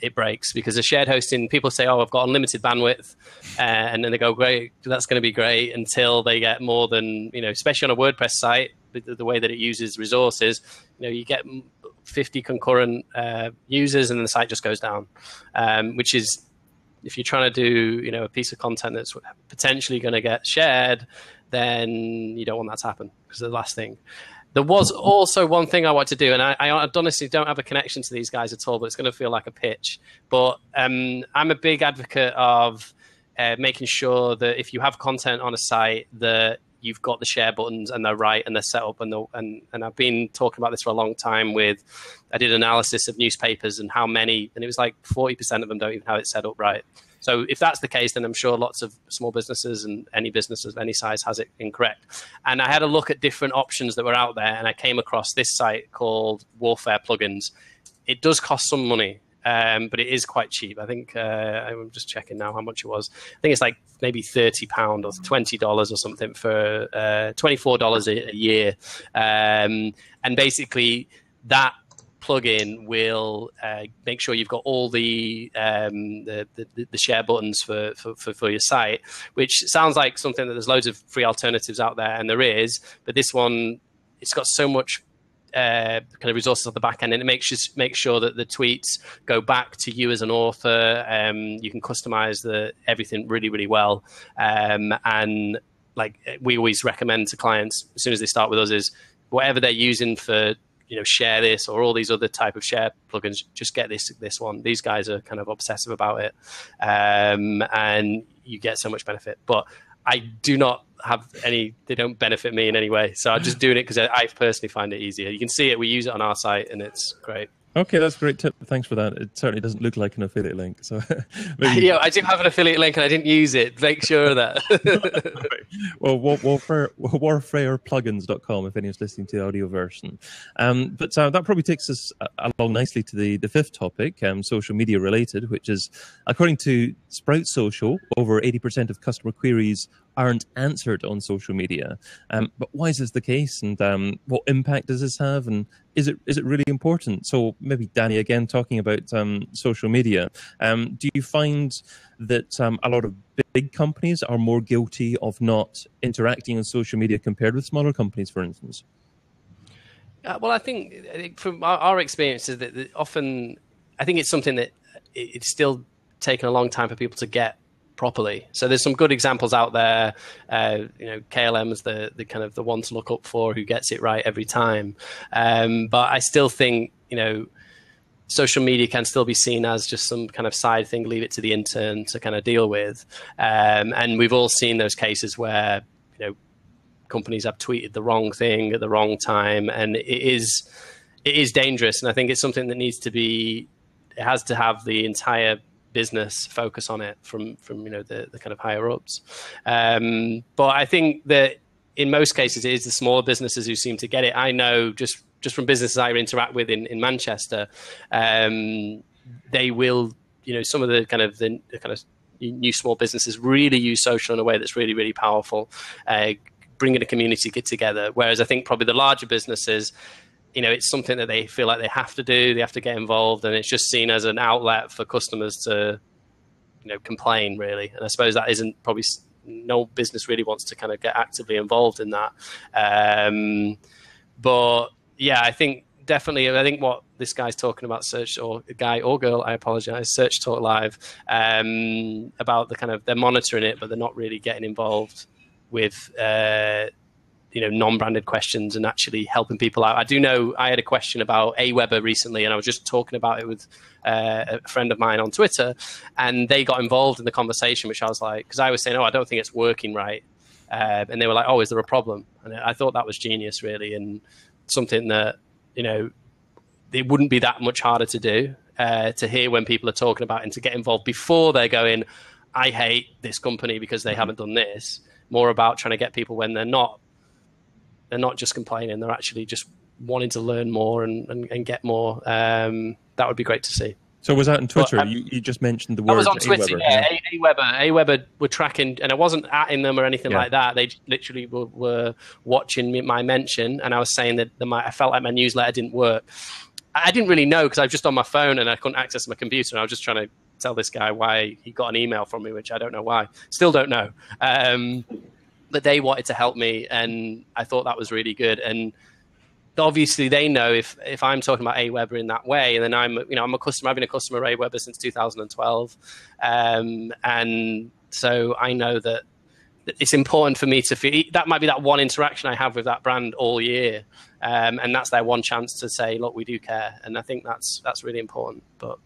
it breaks, because the shared hosting, people say, oh, I've got unlimited bandwidth, and then they go, great, that's going to be great, until they get more than, especially on a WordPress site, the way that it uses resources, you get 50 concurrent users and then the site just goes down, which is, if you're trying to do a piece of content that's potentially going to get shared, then you don't want that to happen, because the last thing. There was also one thing I want to do, and I honestly don't have a connection to these guys at all, but it's going to feel like a pitch. But I'm a big advocate of making sure that if you have content on a site, that you've got the share buttons and they're right and they're set up, and I've been talking about this for a long time. I did analysis of newspapers and how many, and it was like 40% of them don't even have it set up right. So if that's the case, then I'm sure lots of small businesses and any business of any size has it incorrect. And I had a look at different options that were out there, and I came across this site called Warfare Plugins. It does cost some money, but it is quite cheap. I think I'm just checking now how much it was. I think it's like maybe £30 or $20 or something for $24 a year. And basically that plugin will make sure you've got all the share buttons for your site, which sounds like something that there's loads of free alternatives out there, and there is, but this one, it's got so much kind of resources at the back end, and it makes sure that the tweets go back to you as an author. You can customize everything really, really well. And like we always recommend to clients as soon as they start with us is whatever they're using for, share this or all these other type of share plugins, just get this one. These guys are kind of obsessive about it. And you get so much benefit, but I do not have they don't benefit me in any way. So I'm just doing it because I personally find it easier. You can see it, we use it on our site, and it's great. Okay, that's a great tip. Thanks for that. It certainly doesn't look like an affiliate link. So, yeah, I do have an affiliate link and I didn't use it. Make sure of that. Well, warfareplugins.com if anyone's listening to the audio version. But that probably takes us along nicely to the fifth topic, social media related, which is, according to Sprout Social, over 80% of customer queries aren't answered on social media. But why is this the case, and what impact does this have, and is it really important? So maybe Danny, again, talking about social media, do you find that a lot of big companies are more guilty of not interacting on social media compared with smaller companies, for instance? Well, I think from our experience is that often, I think it's something that it's still taken a long time for people to get properly. So there's some good examples out there. KLM is the kind of the one to look up for, who gets it right every time. But I still think, social media can still be seen as just some kind of side thing, leave it to the intern to kind of deal with. And we've all seen those cases where, companies have tweeted the wrong thing at the wrong time. And it is dangerous. And I think it's something that it has to have the entire business focus on it from the kind of higher ups. But I think that in most cases, it is the smaller businesses who seem to get it. I know just from businesses I interact with in Manchester, they will, some of the kind of new small businesses really use social in a way that's really, really powerful, bringing a community together. Whereas I think probably the larger businesses, it's something that they feel like they have to do, they have to get involved, and it's just seen as an outlet for customers to, complain, really. And I suppose that isn't probably, no business really wants to kind of get actively involved in that. But yeah, I think what this guy's talking about, Search, or guy or girl, I apologize, Search Talk Live, about the kind of, they're monitoring it, but they're not really getting involved with, non-branded questions and actually helping people out. I do know I had a question about Aweber recently, and I was just talking about it with a friend of mine on Twitter, and they got involved in the conversation, which I was like, because I was saying, I don't think it's working right. And they were like, is there a problem? And I thought that was genius, really, and something that, it wouldn't be that much harder to do, to hear when people are talking about and to get involved before they're going, I hate this company because they haven't done this. More about trying to get people when they're not just complaining, they're actually just wanting to learn more and get more. That would be great to see. So was that on Twitter? You just mentioned the word. I was on Twitter, Aweber, yeah. Aweber were tracking, and I wasn't atting them or anything like that. They literally were watching my mention, and I was saying that I felt like my newsletter didn't work. I didn't really know because I was just on my phone and I couldn't access my computer, and I was just trying to tell this guy why he got an email from me, which I don't know why. Still don't know. But they wanted to help me, and I thought that was really good. And obviously they know if I'm talking about Aweber in that way, and then I'm a customer, I've been a customer of Aweber since 2012. And so I know that it's important for me to feel that might be that one interaction I have with that brand all year. And that's their one chance to say, look, we do care. And I think that's really important, but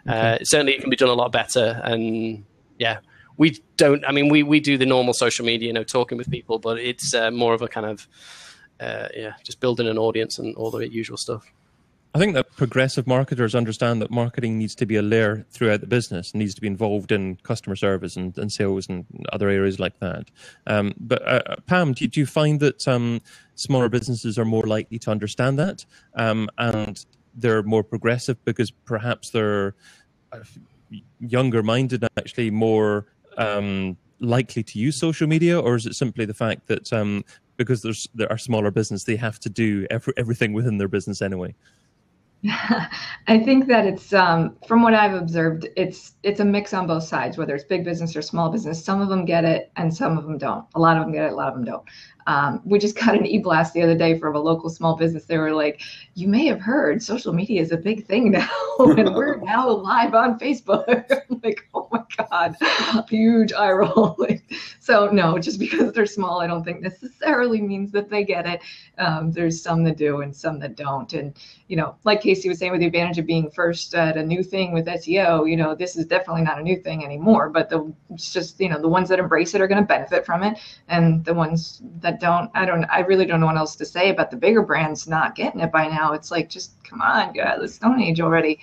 certainly it can be done a lot better. And yeah, we do the normal social media, talking with people, but it's more of a kind of, just building an audience and all the usual stuff. I think that progressive marketers understand that marketing needs to be a layer throughout the business, needs to be involved in customer service and sales and other areas like that. But Pam, do you find that smaller businesses are more likely to understand that and they're more progressive because perhaps they're younger minded, actually more likely to use social media? Or is it simply the fact that because there are smaller business, they have to do everything within their business anyway? I think that it's from what I've observed, it's a mix on both sides, whether it's big business or small business. Some of them get it and some of them don't. A lot of them get it, a lot of them don't. We just got an e-blast the other day from a local small business. They were like, you may have heard social media is a big thing now, and we're now live on Facebook. I'm like, oh my God, huge eye roll. So no, just because they're small, I don't think necessarily means that they get it. There's some that do and some that don't. And, like Casey was saying, with the advantage of being first at a new thing with SEO, this is definitely not a new thing anymore, but it's just, the ones that embrace it are going to benefit from it. And the ones that that I really don't know what else to say about the bigger brands not getting it by now. It's like, just come on, guys, the Stone Age already.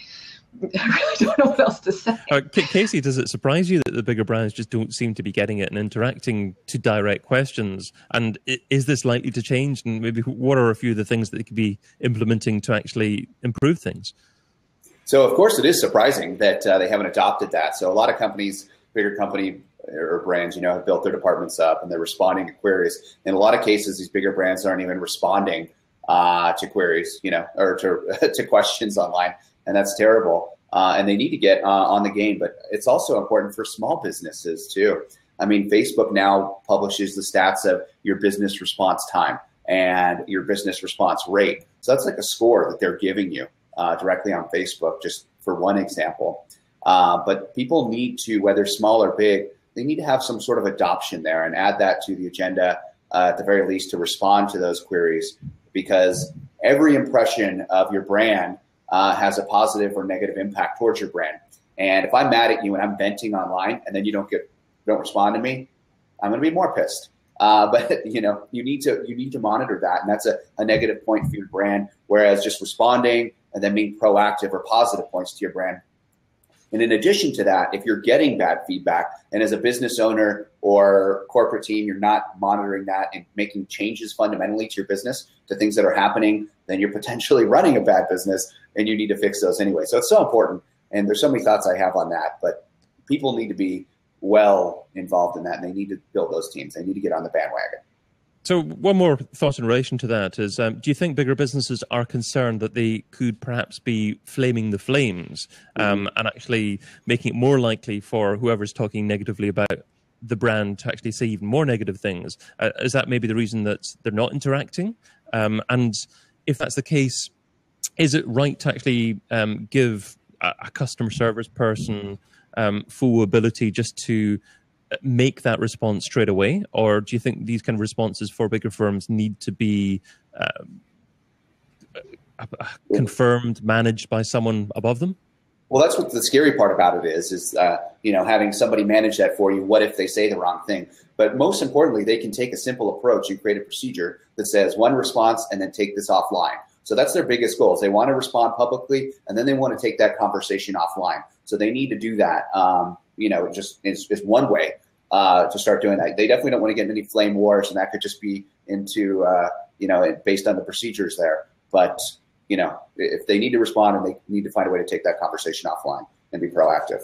I really don't know what else to say. Casey, does it surprise you that the bigger brands just don't seem to be getting it and interacting to direct questions? And is this likely to change? And maybe what are a few of the things that they could be implementing to actually improve things? So, of course, it is surprising that they haven't adopted that. So a lot of companies, bigger company or brands, have built their departments up and they're responding to queries. In a lot of cases, these bigger brands aren't even responding to queries, or to questions online. And that's terrible. And they need to get on the game. But it's also important for small businesses, too. I mean, Facebook now publishes the stats of your business response time and your business response rate. So that's like a score that they're giving you directly on Facebook, just for one example. But people need to, whether small or big, they need to have some sort of adoption there and add that to the agenda, at the very least, to respond to those queries. Because every impression of your brand has a positive or negative impact towards your brand. And if I'm mad at you and I'm venting online and then you don't respond to me, I'm going to be more pissed. But you need to monitor that, and that's a negative point for your brand. Whereas just responding and then being proactive are positive points to your brand. And in addition to that, if you're getting bad feedback, and as a business owner or corporate team, you're not monitoring that and making changes fundamentally to your business, to things that are happening, then you're potentially running a bad business, and you need to fix those anyway. So it's so important. And there's so many thoughts I have on that, but people need to be well involved in that, and they need to build those teams. They need to get on the bandwagon. So one more thought in relation to that is, do you think bigger businesses are concerned that they could perhaps be flaming the flames and actually making it more likely for whoever's talking negatively about the brand to actually say even more negative things? Is that maybe the reason that they're not interacting? And if that's the case, is it right to actually give a customer service person full ability just to make that response straight away? Or do you think these kind of responses for bigger firms need to be confirmed, managed by someone above them? Well, that's what the scary part about it is having somebody manage that for you. What if they say the wrong thing? But most importantly, they can take a simple approach and create a procedure that says one response and then take this offline. So that's their biggest goal. Is they want to respond publicly, and then they want to take that conversation offline. So they need to do that. It's one way to start doing that. They definitely don't want to get into any flame wars, and that could just be into, based on the procedures there. But, if they need to respond, and they need to find a way to take that conversation offline and be proactive.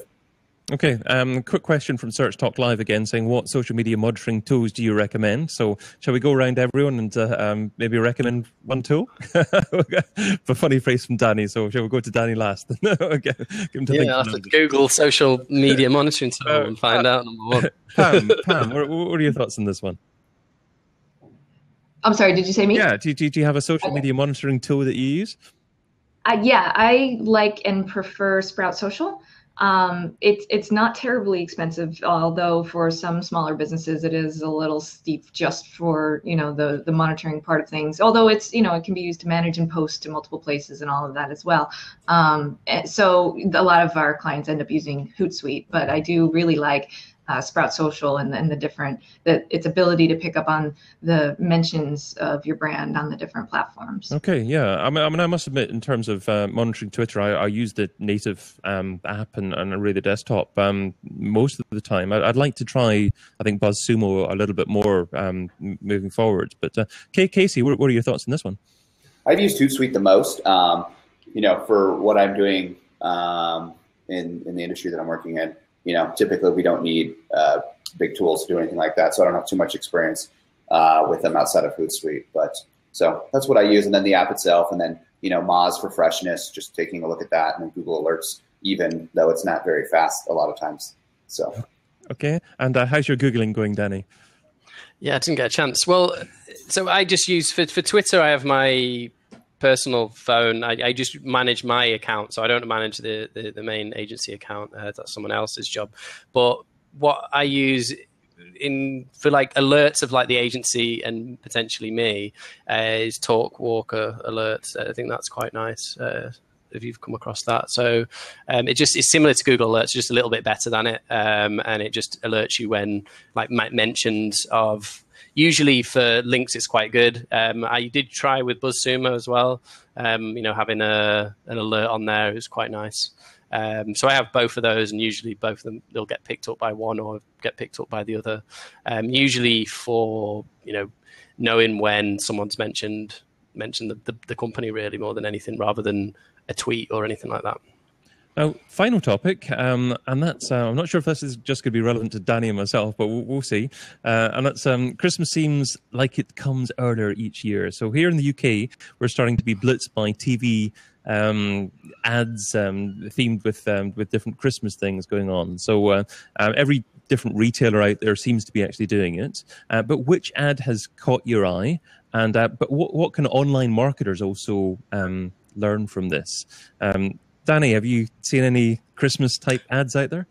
Okay, quick question from Search Talk Live again, saying what social media monitoring tools do you recommend? So shall we go around everyone and maybe recommend one tool? A funny phrase from Danny, so shall we go to Danny last? Okay. I'll have to Google social media monitoring tool and find out number one. Pam, what are your thoughts on this one? I'm sorry, did you say me? Yeah, do you have a social media monitoring tool that you use? Yeah, I like and prefer Sprout Social. It's not terribly expensive, although for some smaller businesses it is a little steep just for the monitoring part of things. Although it's it can be used to manage and post to multiple places and all of that as well. So a lot of our clients end up using Hootsuite, but I do really like Sprout Social and its ability to pick up on the mentions of your brand on the different platforms. Okay, yeah. I mean, I must admit, in terms of monitoring Twitter, I use the native app and really the desktop most of the time. I'd like to try, I think, BuzzSumo a little bit more moving forward. But Casey, what are your thoughts on this one? I've used Hootsuite the most, for what I'm doing in the industry that I'm working in. Typically we don't need big tools to do anything like that. So I don't have too much experience with them outside of Hootsuite. But so that's what I use. And then the app itself, and then, Moz for freshness, just taking a look at that, and then Google Alerts, even though it's not very fast a lot of times. So. Okay. And how's your Googling going, Danny? Yeah, I didn't get a chance. Well, so I just use, for Twitter, I have my personal phone. I just manage my account, so I don't manage the main agency account. That's someone else's job. But what I use for like alerts of like the agency and potentially me is Talkwalker alerts. I think that's quite nice. if you've come across that. So it's similar to Google Alerts, just a little bit better than it, and it just alerts you when like mentions of. Usually for links, it's quite good. I did try with BuzzSumo as well. Having an alert on there is quite nice. So I have both of those, and usually both of them, they'll get picked up by one or get picked up by the other. Usually for, knowing when someone's mentioned the company really more than anything, rather than a tweet or anything like that. Now, final topic, and that's, I'm not sure if this is just going to be relevant to Danny and myself, but we'll see. And that's Christmas seems like it comes earlier each year. So here in the UK, we're starting to be blitzed by TV ads themed with different Christmas things going on. So every different retailer out there seems to be actually doing it. But which ad has caught your eye? And but what can online marketers also learn from this? Danny, have you seen any Christmas type ads out there?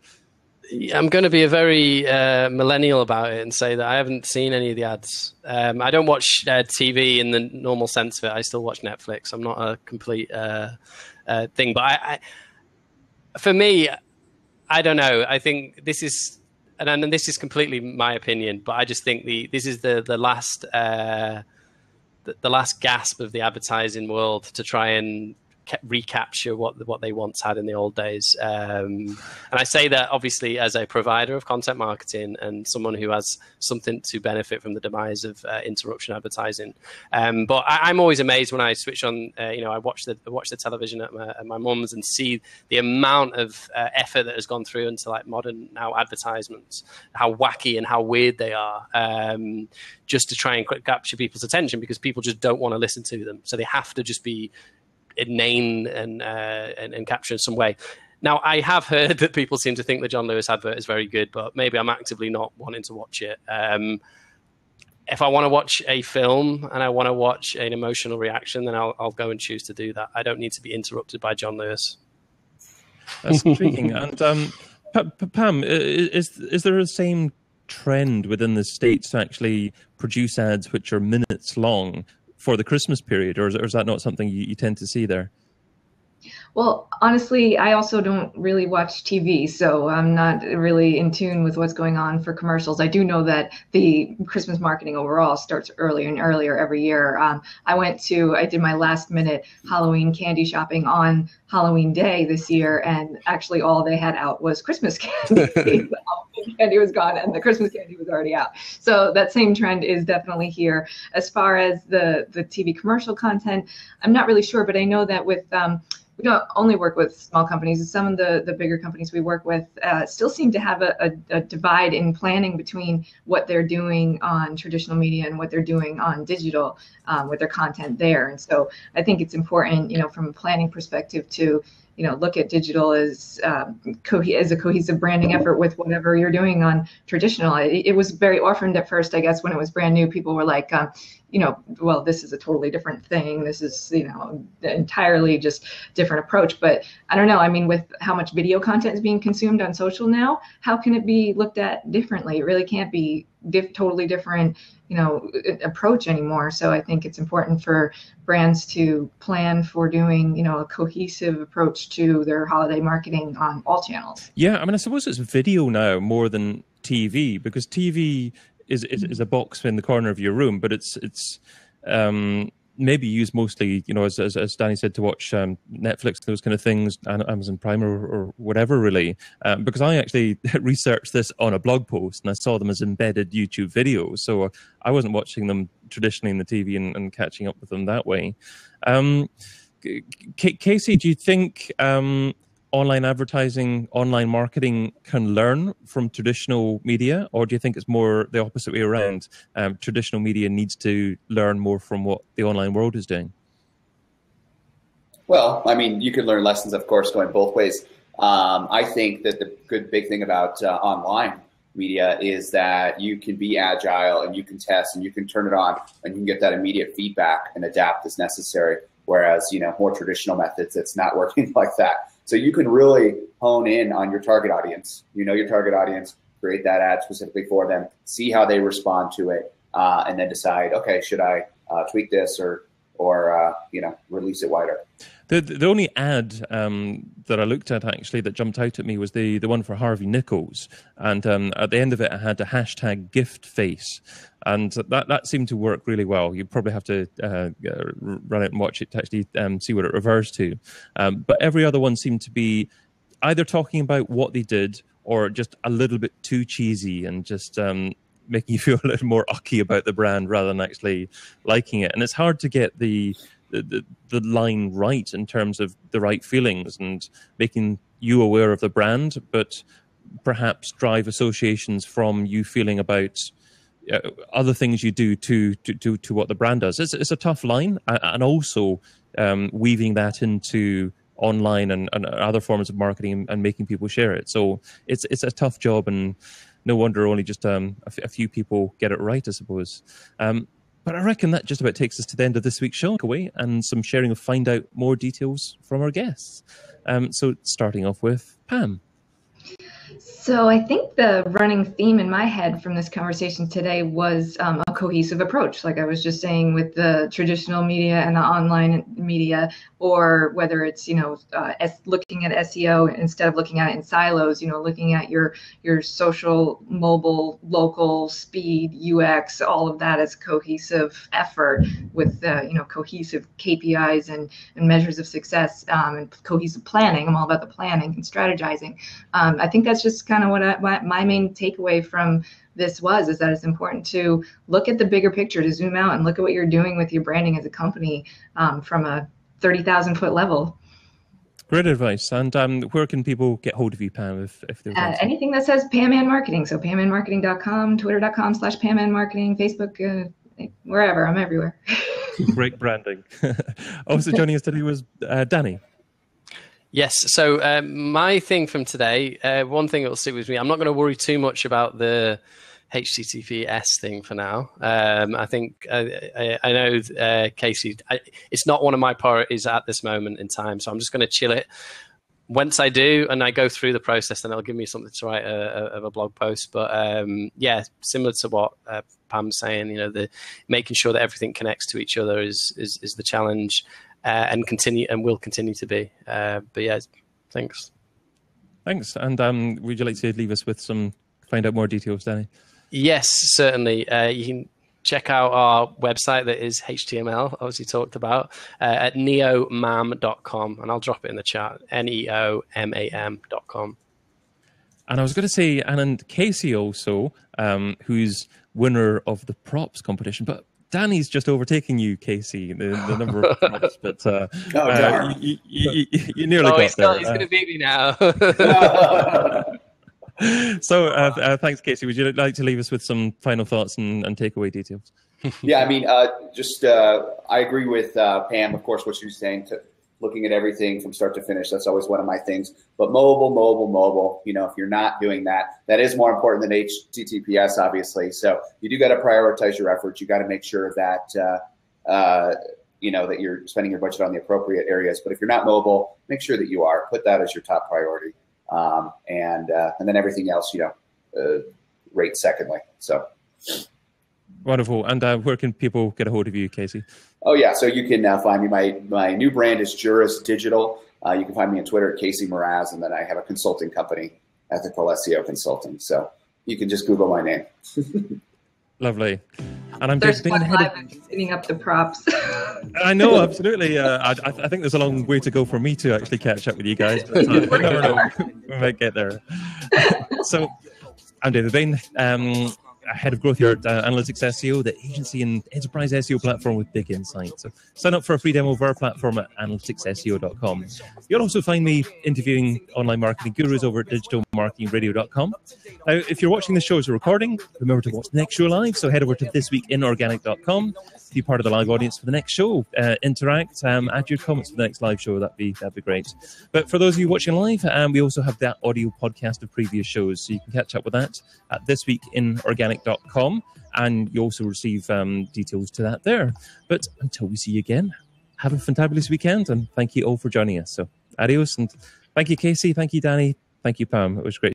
I'm going to be a very millennial about it and say that I haven't seen any of the ads. I don't watch TV in the normal sense of it. I still watch Netflix. I'm not a complete thing. But for me, I don't know. I think this is, and this is completely my opinion, but I just think this is the last gasp of the advertising world to try and recapture what they once had in the old days. And I say that obviously as a provider of content marketing and someone who has something to benefit from the demise of interruption advertising. But I'm always amazed when I switch on, I watch the television at my mum's and see the amount of effort that has gone through into like modern now advertisements, how wacky and how weird they are, just to try and capture people's attention, because people just don't want to listen to them. So they have to just be inane and capture in some way. Now, I have heard that people seem to think the John Lewis advert is very good, but maybe I'm actively not wanting to watch it. If I want to watch a film and I want to watch an emotional reaction, then I'll go and choose to do that. I don't need to be interrupted by John Lewis. That's intriguing. And Pam, is there a same trend within the States to actually produce ads which are minutes long for the Christmas period, or is that not something you tend to see there? Well, honestly, I also don't really watch TV, so I'm not really in tune with what's going on for commercials. I do know that the Christmas marketing overall starts earlier and earlier every year. I did my last minute Halloween candy shopping on Halloween Day this year, and actually all they had out was Christmas candy. The Halloween candy was gone and the Christmas candy was already out. So that same trend is definitely here. As far as the TV commercial content, I'm not really sure, but I know that with we don't only work with small companies. Some of the bigger companies we work with still seem to have a divide in planning between what they're doing on traditional media and what they're doing on digital with their content there. And so I think it's important, from a planning perspective to, look at digital as a cohesive branding effort with whatever you're doing on traditional. It was very orphaned at first, I guess, when it was brand new. People were like, well, this is a totally different thing. This is, entirely just different approach. But I don't know. I mean, with how much video content is being consumed on social now, how can it be looked at differently? It really can't be totally different, approach anymore. So I think it's important for brands to plan for doing, a cohesive approach to their holiday marketing on all channels. Yeah, I mean, I suppose it's video now more than TV, because TV is a box in the corner of your room, but it's maybe used mostly, as Danny said, to watch Netflix, those kind of things, and Amazon Prime or whatever, really. Because I actually researched this on a blog post, and I saw them as embedded YouTube videos. So I wasn't watching them traditionally in the TV and catching up with them that way. Casey, do you think online advertising, online marketing can learn from traditional media, or do you think it's more the opposite way around? Traditional media needs to learn more from what the online world is doing? Well, I mean, you can learn lessons, of course, going both ways. I think that the good big thing about online media is that you can be agile and you can test and you can turn it on and you can get that immediate feedback and adapt as necessary. Whereas, more traditional methods, it's not working like that. So you can really hone in on your target audience. Your target audience, create that ad specifically for them, see how they respond to it, and then decide, okay, should I tweak this or or release it wider. The only ad that I looked at actually that jumped out at me was the one for Harvey Nichols, and at the end of it I had a hashtag gift face, and that seemed to work really well. You probably have to run it and watch it to actually see what it refers to, but every other one seemed to be either talking about what they did or just a little bit too cheesy and just making you feel a little more ucky about the brand rather than actually liking it. And it's hard to get the line right in terms of the right feelings and making you aware of the brand, but perhaps drive associations from you feeling about other things you do to what the brand does. It's a tough line, and also weaving that into online and other forms of marketing and making people share it. So it's a tough job, and no wonder only just a few people get it right, I suppose. But I reckon that just about takes us to the end of this week's show away and some sharing of find out more details from our guests. So starting off with Pam. So I think the running theme in my head from this conversation today was a cohesive approach, like I was just saying, with the traditional media and the online media, or whether it's, looking at SEO instead of looking at it in silos, looking at your social, mobile, local, speed, UX, all of that as cohesive effort with, cohesive KPIs and measures of success, and cohesive planning. I'm all about the planning and strategizing. I think that's just kind of what my main takeaway from this is that it's important to look at the bigger picture, to zoom out and look at what you're doing with your branding as a company from a 30,000 foot level. Great advice. And where can people get hold of you, Pam, if they want? Anything that says Pam Ann Marketing. So PamAnnMarketing.com, Twitter.com/Pam Ann Marketing, Facebook, wherever. I'm everywhere. Great branding. Also joining us today was Danny. Yes. So my thing from today, one thing that will stick with me, I'm not going to worry too much about the HTTPS thing for now. I think I know, Casey, it's not one of my priorities at this moment in time, so I'm just going to chill it. Once I do and I go through the process, then it'll give me something to write of a blog post. But similar to what Pam's saying, the making sure that everything connects to each other is the challenge. And will continue to be. But yeah, thanks. Thanks. And would you like to leave us with find out more details, Danny? Yes, certainly. You can check out our website that is HTML, obviously talked about, at neomam.com. And I'll drop it in the chat, neomam.com. And I was going to say, and Casey also, who's winner of the props competition, but Danny's just overtaking you, Casey, the number of props, but you nearly got there. He's going to beat me now. So thanks, Casey. Would you like to leave us with some final thoughts and takeaway details? Yeah, I mean, I agree with Pam, of course, what she was saying, looking at everything from start to finish. That's always one of my things. But mobile, if you're not doing that, that is more important than HTTPS, obviously. So you do got to prioritize your efforts. You got to make sure that, that you're spending your budget on the appropriate areas. But if you're not mobile, make sure that you are. Put that as your top priority. And then everything else, rate secondly. So. Wonderful. And where can people get a hold of you, Casey? Oh, yeah. So you can find me. My new brand is Juris Digital. You can find me on Twitter at Casey Mraz, and then I have a consulting company, Ethical SEO Consulting. So you can just Google my name. Lovely. And I'm just thinking setting up the props. I know, absolutely. I think there's a long way to go for me to actually catch up with you guys. But, we never know. We might get there. So I'm David Bain. Head of Growth here at Analytics SEO, the agency and enterprise SEO platform with big insights. So sign up for a free demo of our platform at analyticsseo.com. You'll also find me interviewing online marketing gurus over at digitalmarketingradio.com. Now, if you're watching the show as a recording, remember to watch the next show live. So head over to thisweekinorganic.com. Be part of the live audience for the next show. Interact, add your comments for the next live show. That'd be great. But for those of you watching live, we also have that audio podcast of previous shows, so you can catch up with that at thisweekinorganic.com, and you also receive details to that there. But until we see you again, have a fantabulous weekend, and thank you all for joining us. So adios, and thank you, Casey. Thank you, Danny. Thank you, Pam. It was great.